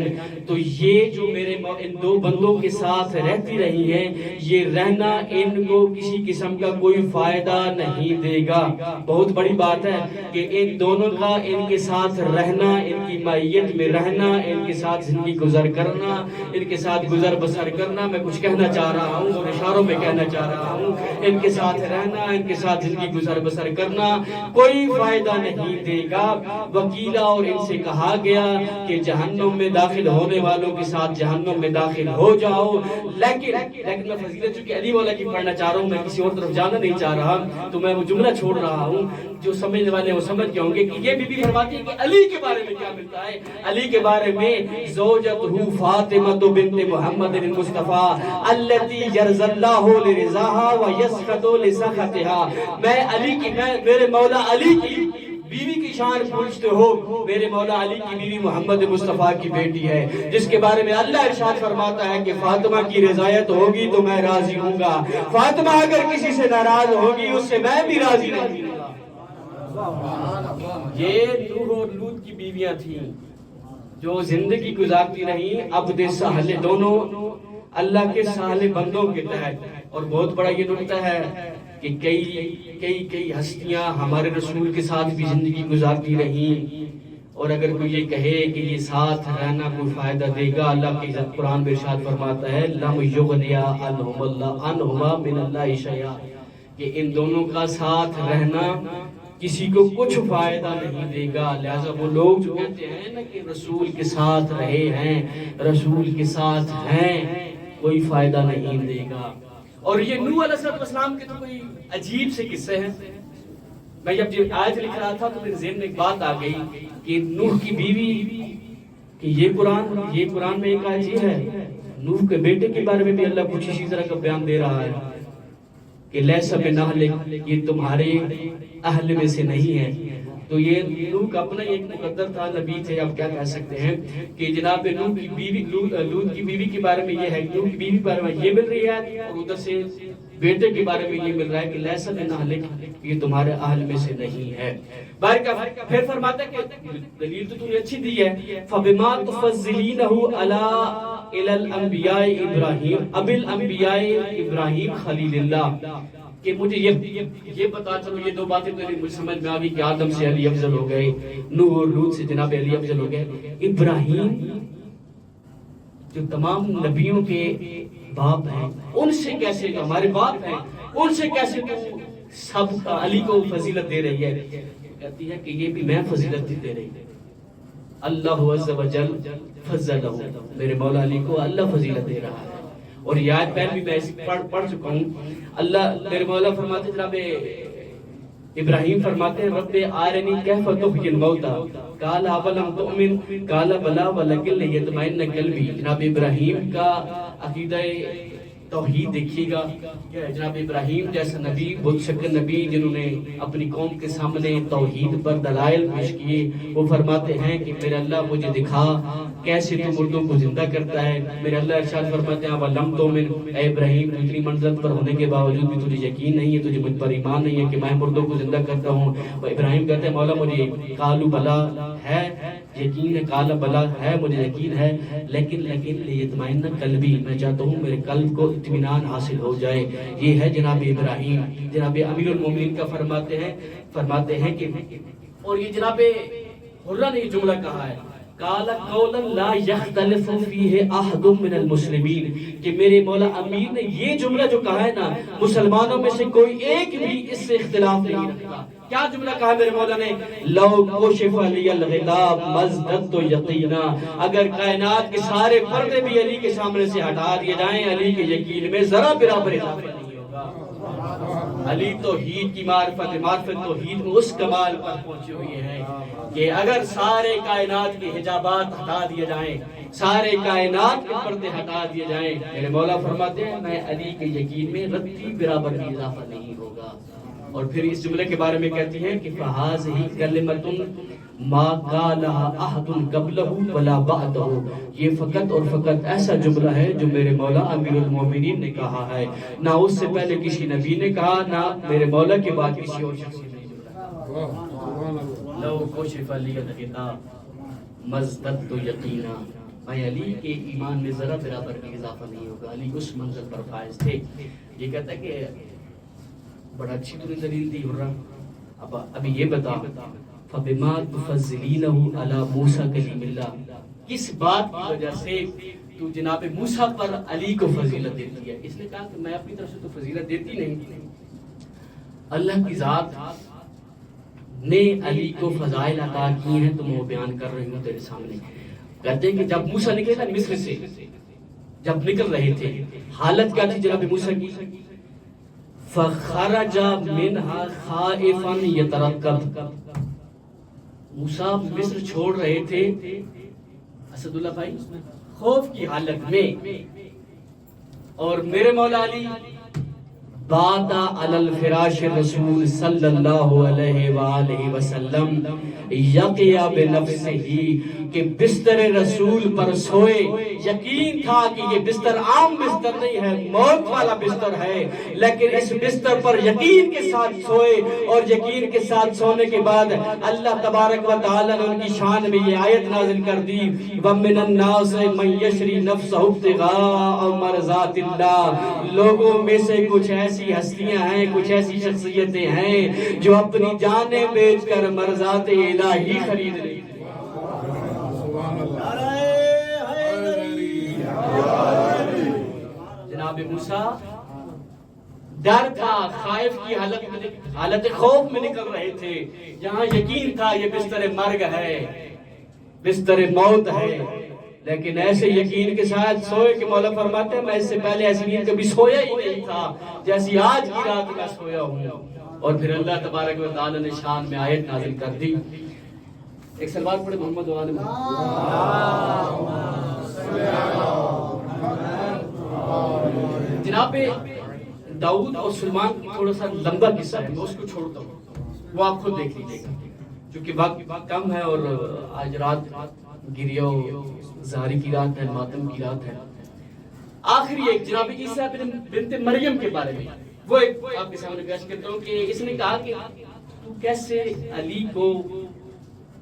تو یہ جو میرے ان دو بندوں کے ساتھ رہتی رہی ہیں، یہ رہنا ان کو کسی قسم کا کوئی فائدہ نہیں دے گا۔ بہت بڑی بات ہے کہ ان دونوں کا ان کے ساتھ رہنا، ان کی معیت میں رہنا، ان کے ساتھ زندگی گزر کرنا، ان کے ساتھ گزر بسر کرنا، میں کچھ کہنا چاہ رہا ہوں اور اشاروں میں کہنا چاہ رہا ہوں، ان کے ساتھ رہنا، ان کے ساتھ زندگی گزر بسر کرنا کوئی فائدہ نہیں دے گا۔ وکیلا، اور ان سے کہا گیا کہ جہنم میں داخل ہونے والوں کے ساتھ جہنم میں داخل ہو جاؤ، لیکن میں فضیلت چونکہ علی والا کی پڑھنا چاہ رہا ہوں، میں کسی اور طرف جانا نہیں چاہ رہا، تو میں وہ جملہ چھوڑ رہا ہوں، جو سمجھنے والے وہ سمجھ گئے ہوں گے کہ یہ بی بی فرماتی ہے کہ علی کے بارے میں کیا ملتا ہے۔ علی کے بارے میں زوجتہ فاطمہ بنت محمد المصطفیٰ التی یرضی اللہ لرضاها ویسخط لسخطها، میں علی کی، میں میرے مولا علی کی بیوی کی شان پوچھتے ہو، میرے مولا علی کی بیوی محمد مصطفیٰ کی بیٹی ہے، جس کے بارے میں اللہ ارشاد فرماتا ہے کہ فاطمہ کی رضایت ہوگی تو میں راضی ہوں گا، فاطمہ اگر کسی سے ناراض ہوگی اس سے میں بھی راضی نہیں ہوں گا۔ یہ نوح اور لوط کی بیویاں تھیں جو زندگی گزارتی رہیں عبد سہل، دونوں اللہ کے سہل بندوں کے تحت۔ اور بہت بڑا یہ نکتہ ہے کہ کئی ہستیاں ہمارے رسول کے ساتھ بھی زندگی گزارتی رہیں، اور اگر کوئی یہ کہے کہ یہ ساتھ رہنا کوئی فائدہ دے گا، اللہ کی قرآن میں ارشاد فرماتا ہے لم یغنیا عنہما من اللہ شیئا، کہ ان دونوں کا ساتھ رہنا کسی کو کچھ فائدہ نہیں دے گا۔ لہذا وہ لوگ جو کہتے ہیں نا کہ رسول کے ساتھ رہے ہیں، رسول کے ساتھ ہیں، کوئی فائدہ نہیں دے گا۔ اور یہ نوح علیہ السلام کے تو کوئی عجیب سے قصے ہیں۔ میں جب یہ آیت لکھ رہا تھا تو میرے ذہن میں ایک بات آ گئی کہ نوح کی بیوی، کہ یہ قرآن میں ایک آیت یہ ہے، نوح کے بیٹے کے بارے میں بھی اللہ کچھ اسی طرح کا بیان دے رہا ہے کہ لیسا من اہلک، یہ تمہارے اہل میں سے نہیں ہے۔ تو یہ نوح کا اپنا ایک مقدر تھا، نبی تھے، آپ کیا کہہ سکتے ہیں کہ جناب نوح کی بیوی، لوط کی بیوی کے بارے میں یہ ہے، نوح کی بیوی کے بارے میں یہ مل رہی ہے، اور ادھر سے بیٹے کے بارے میں یہ مل رہا ہے کہ لیسا من اہلک، یہ تمہارے اہل میں سے نہیں ہے۔ پھر فرماتا ہے کہ دلیل تو تمہیں اچھی دی ہے، فَبِمَا تُفَضِّلِينَهُ عَلَىٰ الْأَنْبِيَاءِ إِبْرَاهِيمَ أَبِي الْأَنْبِيَاءِ إِبْرَاهِيمَ خَلِيلِ اللَّهِ، کہ مجھے یہ بتا چلو، یہ دو باتیں مجھے سمجھ میں آگئی کہ آدم سے علی افضل ہو گئے، نوح اور لوط سے جناب علی افضل ہو گئے۔ ابراہیم جو تمام نبیوں کے باپ ہیں، ان سے کیسے، جو ہمارے باپ ہیں، ان سے کیسے تو سب کا علی کو فضیلت دے رہی ہے؟ کہتی ہے کہ یہ بھی میں فضیلت دے رہی ہے، اللہ عز و جل فضلہ، میرے مولا علی کو اللہ فضیلت دے رہا ہے۔ اور یہ آیت پہلے بھی میں پڑھ چکا ہوں، اللہ میرے مولا فرماتے، جناب ابراہیم فرماتے ہیں رب آرنی کیف تحیی الموتى قال اولم تؤمن قال بلی ولکن لیطمئن قلبی۔ جناب ابراہیم کا عقیدہ توحید دیکھیے گا، جناب ابراہیم جیسا نبی، بت شکل نبی، جنہوں نے اپنی قوم کے سامنے توحید پر دلائل پیش کیے، وہ فرماتے ہیں کہ میرے اللہ مجھے دکھا کیسے تو مردوں کو زندہ کرتا ہے۔ میرے اللہ ارشاد فرماتے ہیں وَلَمْ تُؤْمِنْ، اے ابراہیم اتنی منزلت پر ہونے کے باوجود بھی تجھے یقین نہیں ہے، تجھے مجھ پر ایمان نہیں ہے کہ میں مردوں کو زندہ کرتا ہوں۔ وہ ابراہیم کہتے ہیں مولا مجھے قالوا بلا ہے، یقین ہے، قال بلا ہے، مجھے یقین ہے، لیکن لیطمئن قلبی، میں چاہتا ہوں میرے قلب کو اطمینان حاصل ہو جائے۔ یہ ہے جناب ابراہیم، جناب امیر المومنین کا فرماتے ہیں کہ، اور یہ جناب حرہ نے یہ جملہ کہا ہے قال قولا لا يختلف فيه احد من المسلمین، کہ میرے مولا امیر نے یہ جملہ جو کہا ہے نا، مسلمانوں میں سے کوئی ایک بھی اس سے اختلاف نہیں رکھتا۔ کیا جملہ کہا میرے مولا نے؟ لو کشف علی الغطاء مزددت یقینا، اگر کائنات کے سارے پردے بھی علی کے سامنے سے ہٹا دیے جائیں، علی کے یقین میں ذرا برابر اضافہ نہیں ہوگا۔ علی توحید کی معرفت توحید میں اس کمال پر پہنچے ہوئے ہیں کہ اگر سارے کائنات کے حجابات ہٹا دیے جائیں، سارے کائنات کے پردے ہٹا دیے جائیں، میرے مولا فرماتے ہیں میں علی کے یقین میں رتی برابر بھی اضافہ نہیں ہوگا۔ اور پھر اس جملے کے بارے میں کہتی ہیں کہ فَهَذِهِ كَلِمَةٌ مَا قَالَهَا أَحَدٌ قَبْلَهُ وَلَا بَعْدَهُ، یہ فقط اور فقط ایسا جملہ ہے جو میرے مولا امیر المومنین نے کہا ہے، نہ اس سے پہلے کسی نبی نے کہا، نہ میرے مولا کے بعد کسی اور شخص نے کہا۔ لو کشف لی الغطاء مزددت یقینا، میں علی کے ایمان میں ذرا برابر بھی اضافہ نہیں ہوگا، علی اس منزل پر فائز تھے۔ یہ کہتا ہے کہ بڑا اچھی تو نے دلیل دی، ہو رہا ابھی یہ بتا فَبِمَا تُفَضِّلِينَهُ عَلَى مُوسَى كَلِيمِ اللَّهِ، کس بات کی وجہ سے تو جناب موسیٰ پر علی کو فضیلت دیتی ہے؟ اس نے کہا کہ میں اپنی طرف سے تو فضیلت دیتی نہیں، اللہ کی ذات نے علی کو فضائل عطا کی ہیں تو میں وہ بیان کر رہی ہوں تیرے سامنے۔ کہتے ہیں کہ جب موسیٰ نکلے تھا مصر سے، جب نکل رہے تھے، حالت کیا تھی جناب موسیٰ کی؟ فَخَرَجَ مِنْهَا خَائِفًا يَتَرَقَّبُ، موسیٰ مصر چھوڑ رہے تھے اسد اللہ بھائی خوف کی حالت میں، اور میرے مولا علی بات علی الفراش رسول صلی اللہ علیہ وآلہ وسلم یقیا بنفسہ، کہ بستر رسول پر سوئے، یقین تھا کہ یہ بستر عام بستر نہیں ہے، موت والا بستر ہے، لیکن اس بستر پر یقین کے ساتھ سوئے، اور یقین کے ساتھ سونے کے بعد اللہ تبارک و تعالی نے ان کی شان میں یہ آیت نازل کر دی وَمِنَ النَّاسِ مَن يَشْرِي نَفْسَهُ ابْتِغَاءَ مَرْضَاتِ اللَّهِ، لوگوں میں سے کچھ ایسی ہستیاں ہیں، کچھ ایسی شخصیتیں ہیں جو اپنی جانیں بیچ کر مرضات الہی خرید رہی تھی۔ جناب موسیٰ ڈر تھا، خائف کی حالت خوف میں نکل رہے تھے، جہاں یقین تھا یہ بستر مرگ ہے، بستر موت ہے، لیکن ایسے یقین کے ساتھ سوئے کہ مولا فرماتے ہیں میں اس سے پہلے ایسی نیند کبھی سویا ہی نہیں تھا جیسی آج کی رات میں سویا ہوں۔ اور پھر اللہ تبارک و تعالی نے شان میں آیت نازل کر دی۔ ایک سلوات پڑھے محمد و آل جناب داؤد اور سلیمان تھوڑا سا لمبا قصہ ہے، میں اس کو چھوڑتا ہوں، وہ آپ خود دیکھ لیجیے گا، چونکہ وقت کم ہے اور آج رات گریہ و زاری کی رات ہے، ماتم کی رات ہے۔ آخری ایک جناب عیسیٰ بنت مریم کے بارے میں وہ ایک آپ کے سامنے پیش کرتا ہوں کہ اس نے کہا کہ تو کیسے علی کو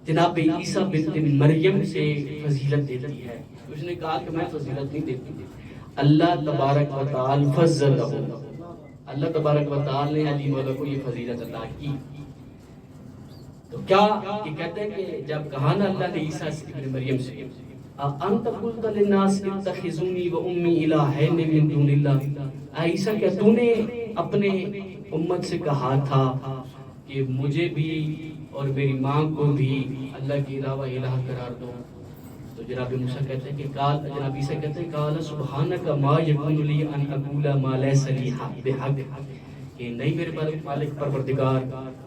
جناب عیسیٰ بنت مریم سے فضیلت دیتی ہے؟ اس نے کہا کہ میں فضیلت نہیں دیتی، اللہ تبارک و تعالی فضلہ، اللہ تبارک و تعالی نے علی مولا کو یہ فضیلت عطا کی۔ تو کیا کہ کہتے ہیں کہ جب کہا نا اللہ نے عیسیٰ ابن مریم سے انت قلت للناس اتخذونی و امی الہین من دون اللہ، عیسیٰ کیا تو نے اپنے امت سے کہا تھا کہ مجھے بھی اور میری ماں کو بھی اللہ کے علاوہ الہ قرار دو؟ تو جناب موسیٰ کہتے ہیں کہ جناب عیسیٰ کہتے ہیں قال سبحانک ما یکون لی ان اقول ما لیس لی بحق، کہ نہیں میرے مالک پروردگار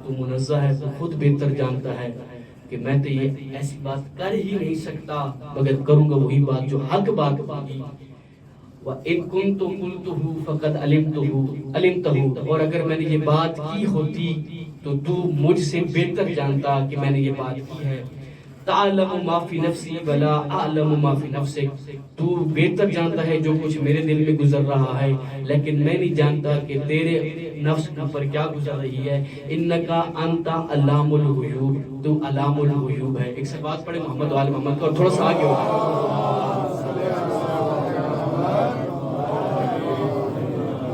تو منزہ ہے، تو خود بہتر جانتا ہے کہ میں تو یہ ایسی بات کر ہی نہیں سکتا مگر کروں گا وہی بات جو حق بات ہوگی۔ وَإِن كُنْتُ قُلْتُهُ فَقَدْ عَلِمْتَهُ، اور اگر میں نے یہ بات کی ہوتی تو تو مجھ سے بہتر جانتا کہ میں نے یہ بات کی ہے۔ تَعْلَمُ مَا فِي نَفْسِي وَلَا أَعْلَمُ مَا فِي نَفْسِكَ، تو بہتر جانتا ہے جو کچھ میرے دل میں گزر رہا ہے، لیکن میں نہیں جانتا کہ تیرے نفس پر کیا گزر رہی ہے۔ إِنَّكَ أَنْتَ عَلَامُ الْغُیُوبِ، تو علام الغیوب ہے۔ ایک سے بات پڑھے محمد وآل محمد کا، اور تھوڑا سا آگے ہوگا۔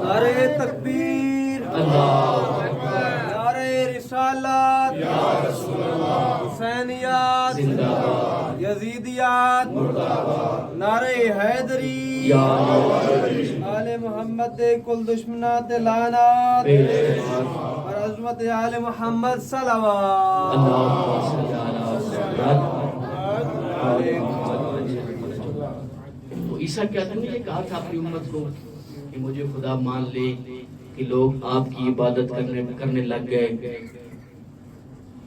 نعرہ تکبیر، اللہ نعرہ رسالت، یا رسول اللہ، حسینیات، زندہ باد، یزیدیات، نعرہ حیدری، یا آل محمد دے کل دشمنات لعنات، بے شمار، اور عظمت آل محمد صلوات۔ اللہم صلی علی محمد۔ تو عیسیٰ کیا تھا نے یہ کہا تھا اپنی امت کو کہ مجھے خدا مان لے، کہ لوگ آپ کی عبادت کرنے لگ گئے،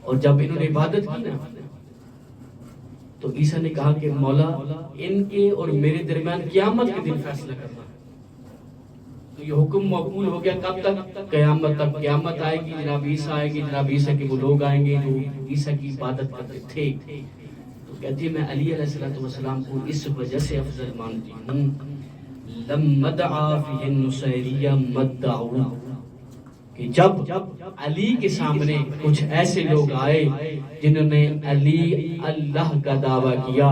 اور جب انہوں نے عبادت کی نا تو عیسیٰ نے کہا کہ مولا ان کے اور میرے درمیان قیامت کے دن فیصلہ کرنا۔ تو یہ حکم مقبول ہو گیا کب تک؟ قیامت تک۔ قیامت آئے گی، جناب عیسیٰ آئے گی، جناب عیسیٰ کے وہ لوگ آئیں گے جو عیسیٰ کی عبادت کرتے تھے۔ تو کہتی ہے میں علی علیہ السلام کو اس وجہ سے افضل مانتی ہوں، لم مدعا فیہ النصیریہ مدعو، کہ کہ جب علی کے سامنے کچھ ایسے لوگ آئے جنہوں نے علی اللہ کا دعویٰ کیا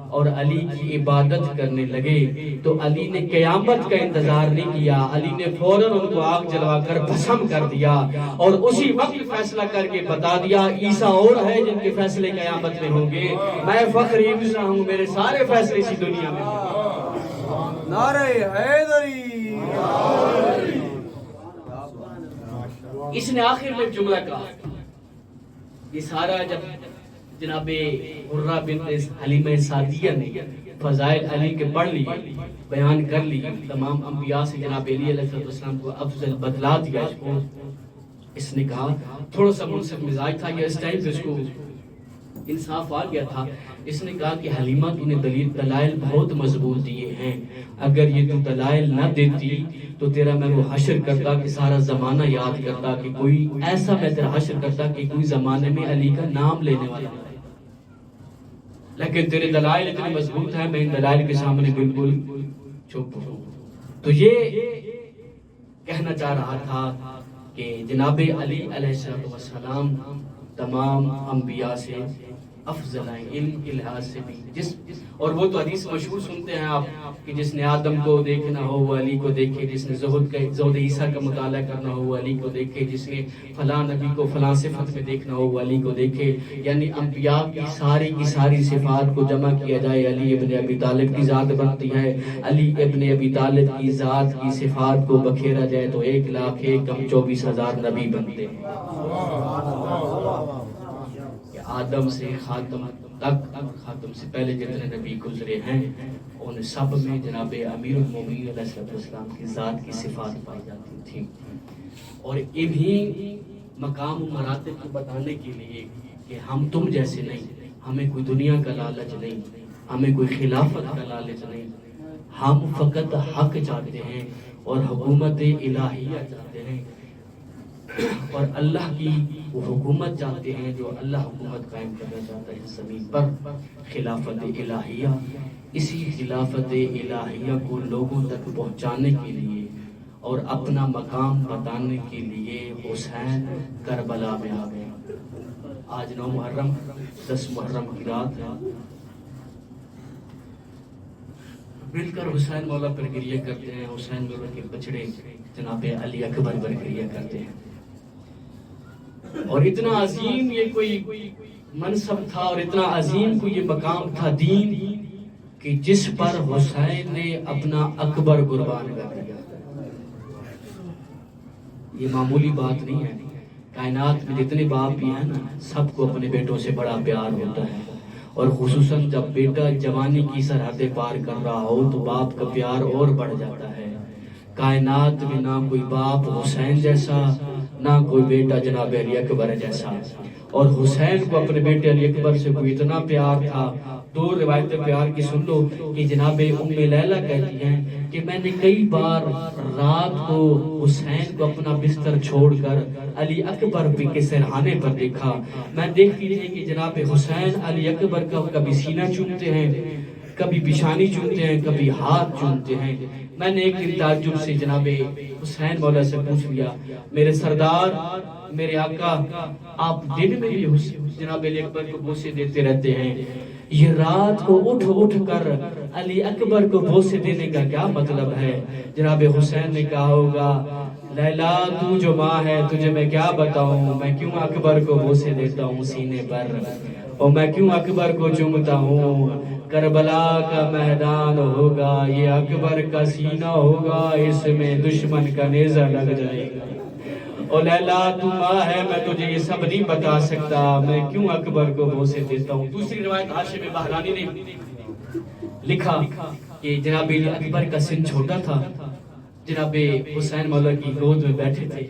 اور علی کی عبادت کرنے لگے، تو علی نے قیامت کا انتظار نہیں کیا، علی نے فوراً ان کو آگ جلوا کر بھسم کر دیا اور اسی وقت فیصلہ کر کے بتا دیا عیسیٰ اور ہے جن کے فیصلے قیامت میں ہوں گے، میں فخر عیسیٰ ہوں، میرے سارے فیصلے اسی دنیا میں ہوں۔ نعرہ حیدری۔ اس نے آخر میں جملہ کہا، یہ سارا جب جناب حرہ بنت حلیمہ سعدیہ نے فضائل علی کے پڑھ لیے، بیان کر لی، تمام انبیاء سے جناب علی علیہ السلام کو افضل بتلا دیا، اس نے کہا تھوڑا سا منصف مزاج تھا یہ، اس ٹائم پہ اس کو انصاف آ گیا تھا، اس نے کہا کہ حلیمہ تو نے دلائل بہت مضبوط دیے ہیں، اگر یہ تو دلائل نہ دیتی تو تیرا میں وہ حشر کرتا کہ سارا زمانہ یاد کرتا کہ کوئی ایسا میں تیرا حشر کرتا کہ کوئی زمانے میں علی کا نام لینے والا ہے، لیکن تیرے دلائل اتنے مضبوط ہیں، میں ان دلائل کے سامنے بالکل چپ ہوں۔ تو یہ کہنا چاہ رہا تھا کہ جناب علی علیہ السلام تمام انبیاء سے افضل ہیں، علم کے لحاظ سے بھی، اور وہ تو حدیث مشہور سنتے ہیں آپ کہ جس نے آدم کو دیکھنا ہو وہ علی کو دیکھے، جس نے زہد عیسیٰ کا مطالعہ کرنا ہو وہ علی کو دیکھے، جس نے فلاں نبی کو فلاں صفت میں دیکھنا ہو وہ علی کو دیکھے، یعنی انبیاء کی ساری صفات کو جمع کیا جائے علی ابن ابی طالب کی ذات بنتی ہے، علی ابن ابی طالب کی ذات کی صفات کو بکھیرا جائے تو 1,01,000 کم 24,000 نبی بنتے ہیں۔ آدم سے خاتم تک، خاتم سے پہلے جتنے نبی گزرے ہیں ان سب میں جناب امیر المومنین علیہ السلام کی ذات کی صفات پائی جاتی تھیں، اور انہی مقام و مراتب کو بتانے کے لیے کہ ہم تم جیسے نہیں، ہمیں کوئی دنیا کا لالچ نہیں، ہمیں کوئی خلافت کا لالچ نہیں، ہم فقط حق چاہتے ہیں اور حکومت الہیہ چاہتے ہیں، اور اللہ کی وہ حکومت چاہتے ہیں جو اللہ حکومت قائم کرنا چاہتا ہے زمین پر، خلافت الہیہ۔ اسی خلافت الہیہ کو لوگوں تک پہنچانے کے لیے اور اپنا مقام بتانے کے لیے حسین کربلا میں آ گئے۔ آج 9 محرم 10 محرم کی رات ہے، مل کر حسین مولا پر گریہ کرتے ہیں، حسین مولا کے بچڑے جناب علی اکبر پر گریہ کرتے ہیں، اور اتنا عظیم یہ کوئی منصب تھا اور اتنا عظیم کوئی یہ مقام تھا دین کہ جس پر حسین نے اپنا اکبر قربان کر دیا۔ یہ معمولی بات نہیں ہے، کائنات میں جتنے باپ بھی ہیں نا سب کو اپنے بیٹوں سے بڑا پیار ہوتا ہے، اور خصوصاً جب بیٹا جوانی کی سرحدیں پار کر رہا ہو تو باپ کا پیار اور بڑھ جاتا ہے۔ کائنات میں نہ کوئی باپ حسین جیسا، نہ کوئی بیٹا جناب علی اکبر جیسا، اور حسین کو اپنے بیٹے علی اکبر سے کوئی اتنا پیار تھا۔ 2 روایتیں پیار کی سن لو کہ جناب ام لیلہ کہتی ہیں کہ میں نے کئی بار رات کو حسین کو اپنا بستر چھوڑ کر علی اکبر کے سرہانے پر دیکھا، میں دیکھتی رہی کہ جناب حسین علی اکبر کا کبھی سینہ چومتے ہیں، کبھی پیشانی چومتے ہیں، کبھی ہاتھ چومتے ہیں۔ میں نے ایک دن تعجب سے جناب حسین مولا سے پوچھ لیا، میرے سردار، میرے آقا، آپ دن میں بھی جناب علی اکبر کو بوسے دیتے رہتے ہیں، یہ رات کو اٹھ کر علی اکبر کو بوسے دینے کا کیا مطلب ہے؟ جناب حسین نے کہا ہوگا، لیلا تو جو ماں ہے تجھے میں کیا بتاؤں، میں کیوں اکبر کو بوسے دیتا ہوں سینے پر، اور میں کیوں اکبر کو چومتا ہوں، کربلا کا میدان ہوگا، یہ اکبر کا سینہ ہوگا، اس میں دشمن کا نیزہ لگ جائے گا، اور لیلا تو ماں ہے، میں تجھے یہ سب نہیں بتا سکتا، میں کیوں اکبر کو بوسے دیتا ہوں۔ دوسری روایت ہاشم بہرانی نے لکھا کہ جناب اکبر کا سن چھوٹا تھا، جناب حسین مولا کی گود میں بیٹھے تھے،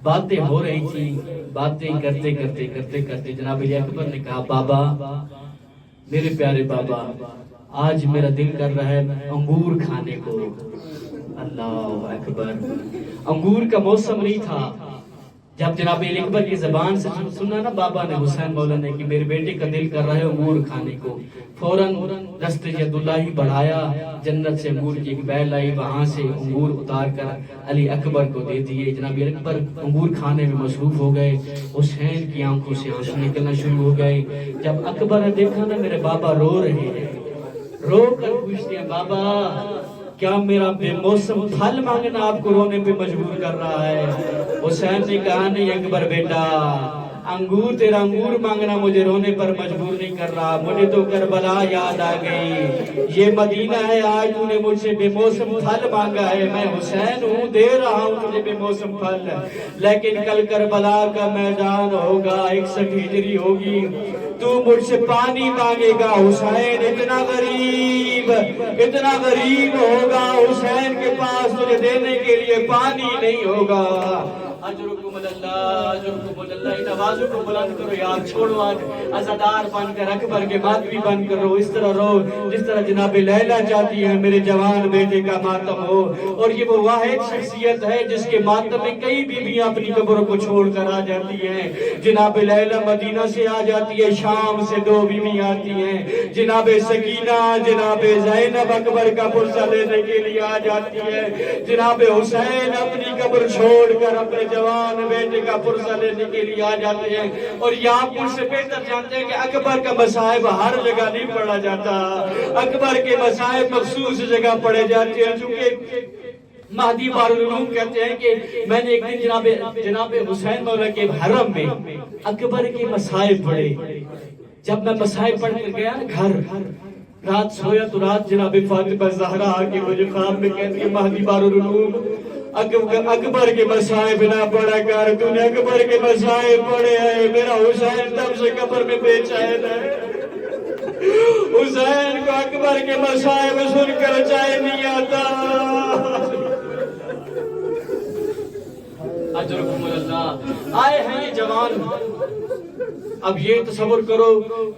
باتیں ہو رہی تھی، باتیں کرتے جناب علی اکبر نے کہا، بابا، میرے پیارے بابا، آج میرا دل کر رہا ہے انگور کھانے کو۔ اللہ اکبر، انگور کا موسم نہیں تھا، جب جناب علی اکبر کی زبان سے سنا نا بابا نے حسین مولا نے کہ میرے بیٹے کا دل کر رہا ہے انگور کھانے کو، فوراً دست عبداللہ ہی بڑھایا، جنت سے انگور کی ایک بیل آئی، وہاں سے انگور اتار کر علی اکبر کو دے دیے۔ جناب علی اکبر انگور کھانے میں مصروف ہو گئے، حسین کی آنکھوں سے آنسو نکلنا شروع ہو گئے۔ جب اکبر نے دیکھا نا میرے بابا رو رہے ہیں، رو کر پوچھتے ہیں بابا کیا میرا بے موسم پھل مانگنا آپ کو رونے پہ مجبور کر رہا ہے؟ حسین نے کہا نہیں اکبر بیٹا، انگور تیرا انگور مانگنا مجھے رونے پر مجبور نہیں کر رہا، مجھے تو کربلا یاد آ گئی، یہ مدینہ ہے، آج تو نے مجھ سے بے موسم پھل مانگا ہے، میں حسین ہوں، دے رہا ہوں تجھے بے موسم پھل، لیکن کل کربلا کا میدان ہوگا، 61 ہجری ہوگی، تو مجھ سے پانی مانگے گا حسین، اتنا غریب ہوگا حسین کے پاس تجھے دینے کے لیے پانی نہیں ہوگا۔ اجرکم اللہ، اجرکم اللہ، ان آوازوں کو بلند کرو یار، چھوڑو آج عزادار بن کر، اکبر کے ماتمی بن کر رو، اس طرح رو جس طرح جناب لیلا چاہتی ہے میرے جوان بیٹے کا ماتم ہو۔ اور یہ وہ واحد شخصیت ہے جس کے ماتم میں کئی بیویاں اپنی قبروں کو چھوڑ کر آ جاتی ہیں۔ جناب لیلا مدینہ سے آ جاتی ہے، شام سے 2 بیویاں آتی ہیں، جناب سکینہ، جناب زینب اکبر کا پرسہ لینے کے لیے آ جاتی ہے، جناب حسین اپنی قبر چھوڑ کر اپنے جوان بیٹے کا پرسہ لینے کے لیے آ جاتے ہیں۔ اور یہ آپ مجھ سے بہتر جانتے ہیں کہ اکبر کا مصائب ہر جگہ نہیں پڑھا جاتا، اکبر کے مصائب مخصوص جگہ پڑھے جاتے ہیں، چونکہ مہدی بارالعلوم کہتے ہیں کہ میں نے ایک دن جناب حسین مولا کے حرم میں اکبر کے مصائب پڑھے۔ جب میں مصائب پڑھ کر گیا گھر، رات سویا تو رات جناب فاطمہ زہرا آ کے مجھے خواب میں کہتی ہے مہدی بارالعلوم اکبر کے مصائب نہ پڑھا کر، تو نے اکبر کے مصائب پڑھے ہیں، میرا حسین تب سے قبر میں بے چین ہے۔ حسین کو اکبر کے مصائب سن کر چین نہیں آتا۔ اجرکم اللہ، آئے ہیں یہ جوان، اب یہ تصور کرو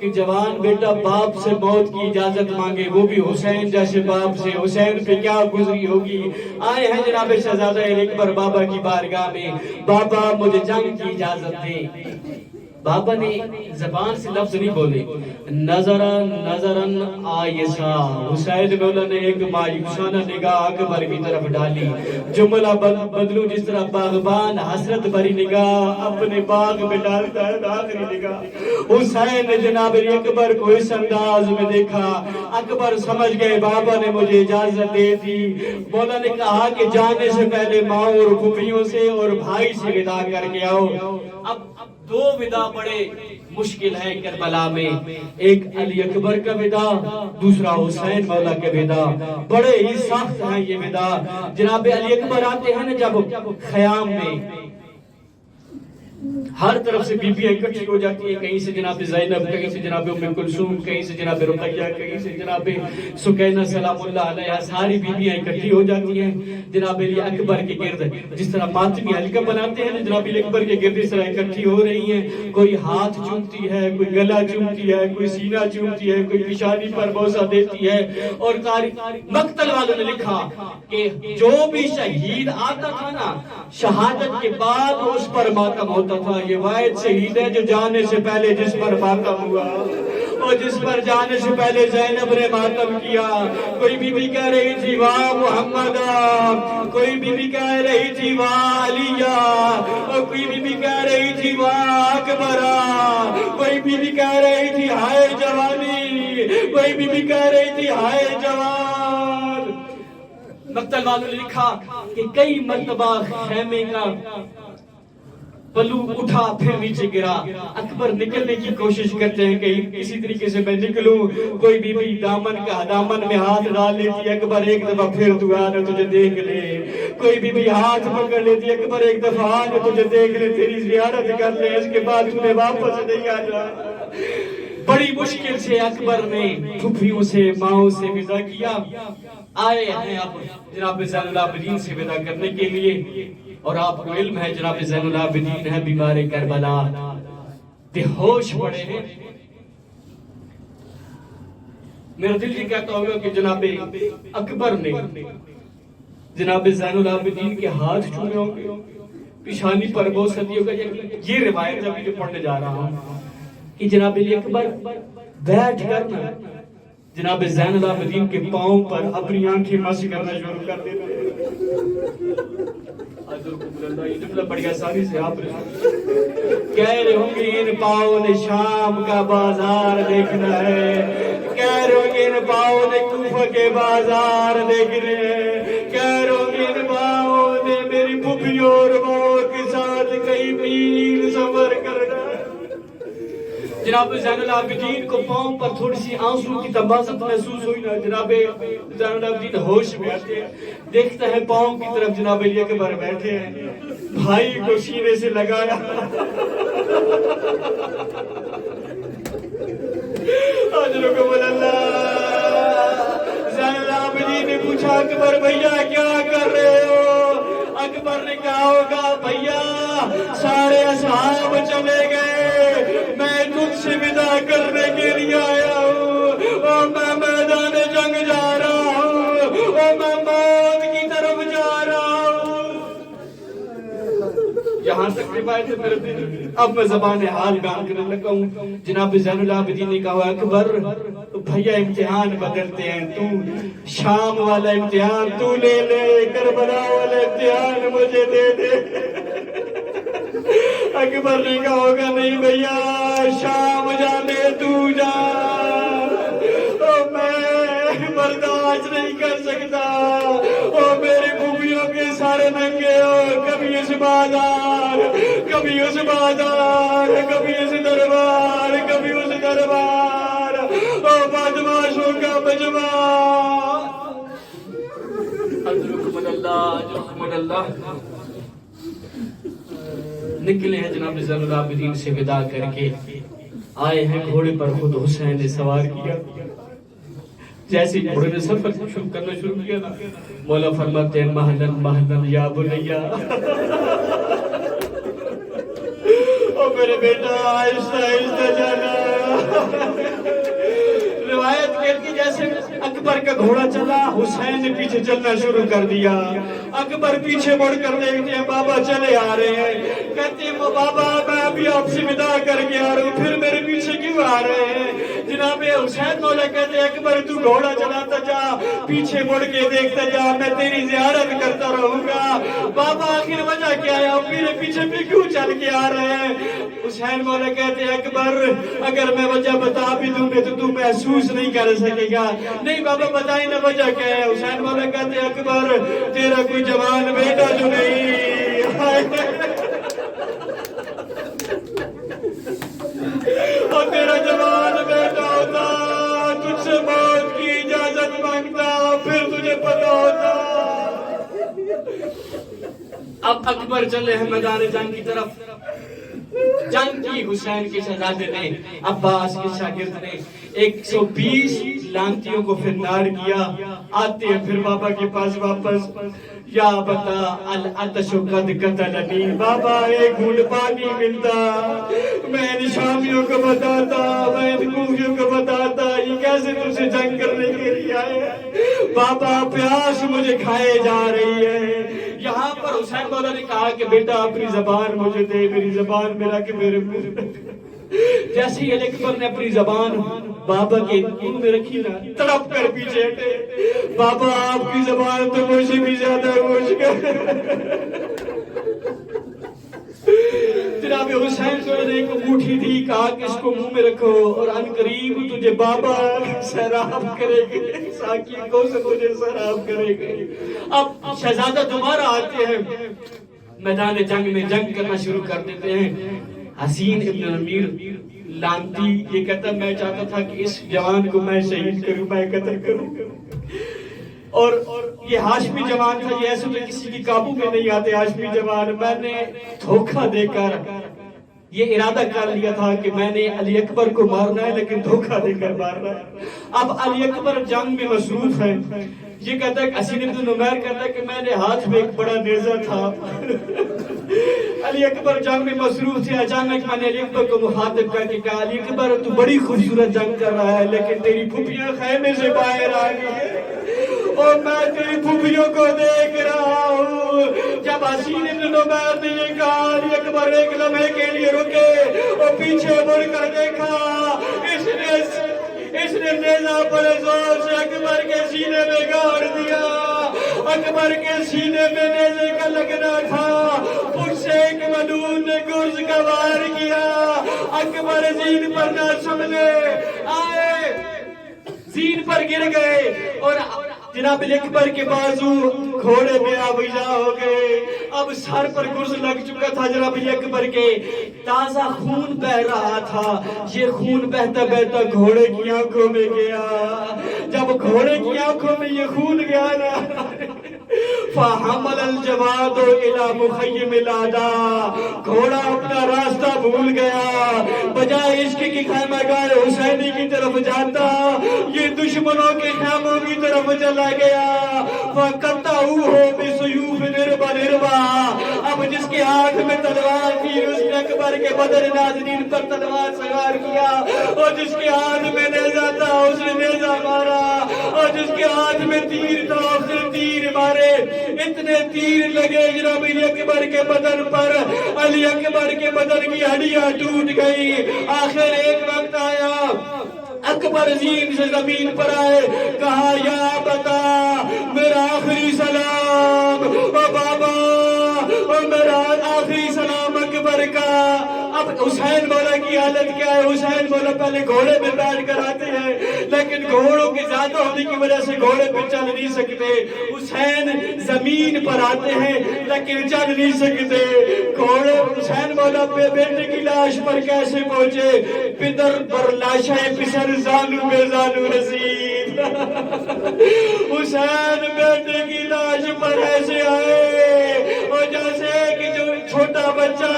کہ جوان بیٹا باپ سے موت کی اجازت مانگے، وہ بھی حسین جیسے باپ سے، حسین پہ کیا گزری ہوگی۔ آئے ہیں جناب شہزادہ علی اکبر بابا کی بارگاہ میں، بابا مجھے جنگ کی اجازت دیں۔ بابا نے زبان سے لفظ نہیں بولے، نظرن آئیسا، حسین مولا نے ایک مایوسانہ نگاہ اکبر کی طرف ڈالی، جملہ بدلو جس طرح باغبان حسرت بھری نگاہ اپنے باغ میں ڈالتا ہے، آخری نگاہ حسین نے جناب علی اکبر کو اس انداز میں دیکھا، اکبر سمجھ گئے بابا نے مجھے اجازت دے دی۔ مولا نے کہا کہ جانے سے پہلے ماں اور پھوپھیوں سے اور بھائی سے وداع کر کے آؤ۔ اب 2 وداع بڑے مشکل ہیں کربلا میں، ایک علی اکبر کا وداع، دوسرا حسین مولا کا وداع، بڑے ہی سخت ہیں یہ وداع۔ جناب علی اکبر آتے ہیں نا جب خیام میں، ہر طرف سے بیویاں اکٹھی ہو جاتی ہیں، کہیں سے جناب زینب، کہیں سے جناب ام کلثوم، کہیں سے جناب رقیہ، کہیں سے جناب سکینہ سلام اللہ علیہ، ساری بیویاں اکٹھی ہو جاتی ہیں جناب علی اکبر کے گرد، جس طرح ماتمی حلقہ بناتے ہیں جناب علی اکبر کے گرد، اس طرح اکٹھی ہو رہی ہیں، کوئی ہاتھ چومتی ہے، کوئی گلا چومتی ہے، کوئی سینہ چومتی ہے، کوئی پیشانی پر بوسہ دیتی ہے۔ اور مقتل والوں نے لکھا کہ جو بھی شہید آتا تھا نا شہادت کے بعد اس پر ماتم ہوتا تھا، یہ واحد شہید ہے جو جانے سے پہلے جس پر ماتم ہوا، اور جس پر جانے سے پہلے زینب نے ماتم کیا۔ کوئی بی بی کہہ رہی تھی واہ محمد، کوئی بی بی کہہ رہی تھی واہ علیہ، اور کوئی بی بی کہہ رہی تھی واہ اکبر، کوئی بی بی کہہ رہی تھی ہائے جوانی، کوئی بی بی کہہ رہی تھی ہائے جوان۔ مقتل والوں نے لکھا کہ کئی مرتبہ خیمے کا پلو اٹھا پھر نیچے گرا، اکبر نکلنے کی کوشش کرتے ہیں کہ کسی طریقے سے میں نکلوں، کوئی بی بی دامن میں ہاتھ ڈال لیتی، اکبر ایک دفعہ پھر دعا نہ تجھے دیکھ لے، کوئی بی بی ہاتھ پکڑ لیتی، اکبر ایک دفعہ آج تجھے دیکھ لے، تیری زیارت کر لے، اس کے بعد تمہیں واپس نہیں آنا۔ بڑی مشکل سے اکبر نے پھوپھیوں سے ماؤں سے ودا کیا، آئے ہیں اب جناب زین العابدین سے ودا کرنے کے لیے، اور آپ کو علم ہے جناب زین العابدین ہے بیمار کربلا، بے ہوش پڑے ہیں۔ میرا دل یہ کہتا ہوگا کہ جناب اکبر نے جناب زین العابدین کے ہاتھ چھوئے ہوں گے، پیشانی پر بہت صدیوں کا یہ روایت ابھی جو پڑھنے جا رہا ہوں کہ جناب علی اکبر بیٹھ کر نا جناب زین العابدین کے پاؤں پر اپنی آنکھیں مسح کرنا شروع کر دیتے بڑی آسانی سے آپ کہہ رہے ہوں گے ان پاؤں نے شام کا بازار دیکھنا ہے، کہہ رہے ہوں گے ان پاؤں نے کوفہ کے بازار دیکھنے ہیں، کہہ رہے ہوں گے ان پاؤں نے میری پھپھیوں اور ماؤں کے ساتھ کئی میل سفر کرنا ہے۔ جناب زین العابدین کو پاؤں پر تھوڑی سی آنسو کی تمازت محسوس ہوئی نا، جناب زین العابدین ہوش میں آتے ہیں، دیکھتا ہے پاؤں کی طرف جناب علی اکبر بیٹھے ہیں، بھائی کو سینے سے لگایا، حضرت اللہ زین العابدین نے پوچھا اکبر بھیا کیا کر رہے ہو؟ اکبر نے کہا ہوگا بھیا سارے اصحاب چلے گئے، میں تجھ سے ودا کرنے کے لیے آیا ہوں، اور میں میدان جنگ جا رہا ہوں، اور میں موت کی طرف جا رہا ہوں۔ یہاں تک روایت ہے میرے دل، اب میں زبان حال بیان کرنے لگا ہوں۔ جناب زین العابدین نے کہا اکبر بھیا امتحان بدلتے ہیں، تو شام والا امتحان تو لے لے، کربلا والا امتحان مجھے دے دے۔ اکبر نے کہا ہوگا نہیں بھیا شام جانے تو جا، میں برداشت نہیں کر سکتا، اور میری پھوپھیوں کے سارے ننگے ہو، کبھی اس بازار کبھی اس بازار، کبھی اس دربار کبھی اس دربار، اور بدماشوں کا مجمع۔ اجرکم اللہ اجرکم اللہ۔ نکلے ہیں جناب زین العابدین سے ودا کر کے، آئے ہیں گھوڑے پر خود حسین نے سوار کیا۔ جیسے گھوڑے نے سفر شروع کرنا شروع کیا نا، مولا فرماتے ہیں مہلن مہلن یا بنیا، او میرے بیٹا آہستہ آہستہ جانا۔ روایت کہتی جیسے اکبر کا گھوڑا چلا، حسین نے پیچھے چلنا شروع کر دیا۔ اکبر پیچھے مڑ کر دیکھتے ہیں بابا چلے آ رہے ہیں، کہتے ہیں بابا میں ابھی آپ سے ودا کر کے آ رہا ہوں، پھر میرے پیچھے کیوں آ رہے ہیں؟ جناب حسین مولا کہتے ہیں اکبر تو گھوڑا چلاتا جا، پیچھے مڑ کے دیکھتا جا، میں تیری زیارت کرتا رہوں گا۔ بابا آخر وجہ کیا ہے، میرے پیچھے بھی کیوں چل کے آ رہے ہیں؟ حسین مولا کہتے ہیں اکبر اگر میں وجہ بتا بھی دوں گے تو تو محسوس نہیں کر سکے گا۔ نہیں بابا بتائیں نا وجہ کیا ہے؟ حسین مولا کہتے ہیں اکبر تیرا کوئی جوان بیٹا جو نہیں، اور تیرا جوان بیٹا ہوتا تجھ سے موت کی اجازت مانگتا، پھر تجھے پتا ہوتا۔ اب اکبر چلے ہیں میدان جنگ کی طرف۔ جنگ کی حسین کے شہزادے نے، عباس کے شاگرد نے 120 لانتیوں کو پھر نار کیا۔ آتے ہیں پھر بابا کے پاس واپس، یا بتا العطش قد قتلنی، بابا ایک گھونٹ پانی ملتا میں ان شامیوں کو بتاتا، میں ان کوفیوں کو بتاتا یہ کیسے تم سے جنگ کرنے کے لیے آئے ہیں، بابا پیاس مجھے کھائے جا رہی ہے۔ یہاں پر حسین مولا نے کہا کہ بیٹا اپنی زبان مجھے دے، میری زبان میرا کہ میرے منہ۔ جیسے ہی علی اکبر نے اپنی زبان بابا کے منہ میں رکھی نا، تڑپ کر پیچھے ہٹے، بابا آپ کی زبان تو مجھے بھی زیادہ مشکل۔ جناب حسین کو نے ایک انگوٹھی دی، کہا کہ اس کو منہ میں رکھو اور ان قریب تجھے بابا سیراب کرے گے، ساکی کو سے تجھے سیراب کرے گے۔ اب شہزادہ دوبارہ آتے ہیں میدان جنگ میں، جنگ کرنا شروع کر دیتے ہیں۔ حسین ابن امیر لانتی یہ کہتا میں چاہتا تھا کہ اس جوان کو میں شہید کروں، میں قتل کروں، اور یہ ہاشمی جوان تھا، یہ ایسے تو کسی کی قابو میں نہیں آتے ہاشمی جوان۔ میں نے دھوکہ دے کر یہ ارادہ کر لیا تھا کہ میں نے علی اکبر کو مارنا ہے، لیکن دھوکہ دے کر مارنا ہے۔ اب علی اکبر جنگ میں مصروف ہے، یہ کہتا ہے کہ حسین ابن نمیر کہتا ہے کہ میں نے ہاتھ میں ایک بڑا نیزہ تھا، علی اکبر جنگ میں مصروف تھے۔ اچانک میں نے علی اکبر کو مخاطب کر کے کہا علی اکبر تو بڑی خوبصورت جنگ کر رہا ہے، لیکن تیری پھوپھیاں خیمے سے باہر آ گئی ہیں، اور میں تیری پھوپھیوں کو دیکھ رہا ہوں. جب حسین ابن عمیر نے یہ کہا علی اکبر ایک لمحے کے لیے رکے اور پیچھے مڑ کر دیکھا. اس نے نیزہ پر زور سے اکبر کے سینے میں گاڑ دیا. اکبر کے سینے میں نیزے کا لگنا تھا. اس سے ایک ملعون نے گرز کا وار کیا. اکبر زین پر نہ سنبھلے آئے, زین پر گر گئے اور جناب اکبر کے بازو گھوڑے میں آویزا ہو گئے. اب سر پر گرز لگ چکا تھا جناب اکبر کے, تازہ خون بہ رہا تھا. یہ خون بہتا بہتا گھوڑے کی آنکھوں میں گیا. جب گھوڑے کی آنکھوں میں یہ خون گیا نا, فَحَمَلَ الْجَوَادُ إِلَى مُخَيِّمِ الْأَعْدَاءِ, گھوڑا اپنا راستہ بھول گیا. بجائے عشق کی خیمہ گاہ حسینی کی طرف جاتا, یہ دشمنوں کے خیموں کی طرف چلا گیا. فَقَطَعُوهُ بِسُيُوفٍ نِرْبَا, اب جس کے ہاتھ میں تلوار تھی اس نے اکبر کے بدر ناظرین پر تلوار سوار کیا, اور جس کے ہاتھ میں نیزہ تھا اس نے نیزہ مارا, اور جس کے ہاتھ میں تیر تھا اس نے تیر مارے. اتنے تیر لگے جناب علی اکبر کے بدن پر, علی اکبر کے بدن کی ہڈیاں ٹوٹ گئی. آخر ایک وقت آیا, اکبر زین سے زمین پر آئے, کہا یا بتا میرا آخری سلام, او بابا او میرا آخری سلام اکبر کا. اب حسین مولا کی حالت کیا ہے؟ حسین مولا پہلے گھوڑے پہ بیٹھ کر آتے ہیں, لیکن گھوڑوں کے زیادہ ہونے کی وجہ سے گھوڑے پہ چل نہیں سکتے. حسین زمین پر آتے ہیں لیکن چل نہیں سکتے. گھوڑے حسین مولا پہ بیٹے کی لاش پر کیسے پہنچے؟ پدر پر لاشیں پسر زانو بے زانو رسید. حسین بیٹے کی لاش پر ایسے آئے اور جیسے کہ جو چھوٹا بچہ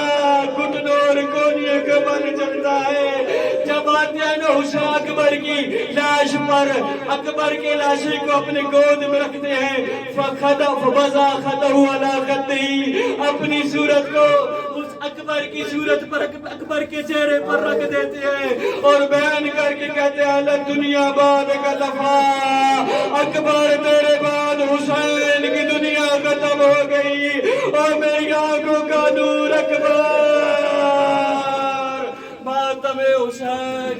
گھٹنوں اور کونیوں کے بن چلتا ہے. جب آتے ہیں نا حسین اکبر کی لاش پر, اکبر کے لاشیں کو اپنے گود میں رکھتے ہیں. فَبَزَا خَدَهُ عَلَىٰ خَدِّهِ, اپنی صورت کو اس اکبر کی صورت پر, اکبر کے چہرے پر رکھ دیتے ہیں اور بیان کر کے کہتے ہیں لَن دنیا بعد کا لفا, اکبر تیرے بعد حسین کی دنیا ختم ہو گئی اور میری آنکھوں کا نور اکبر. ماتم حسین.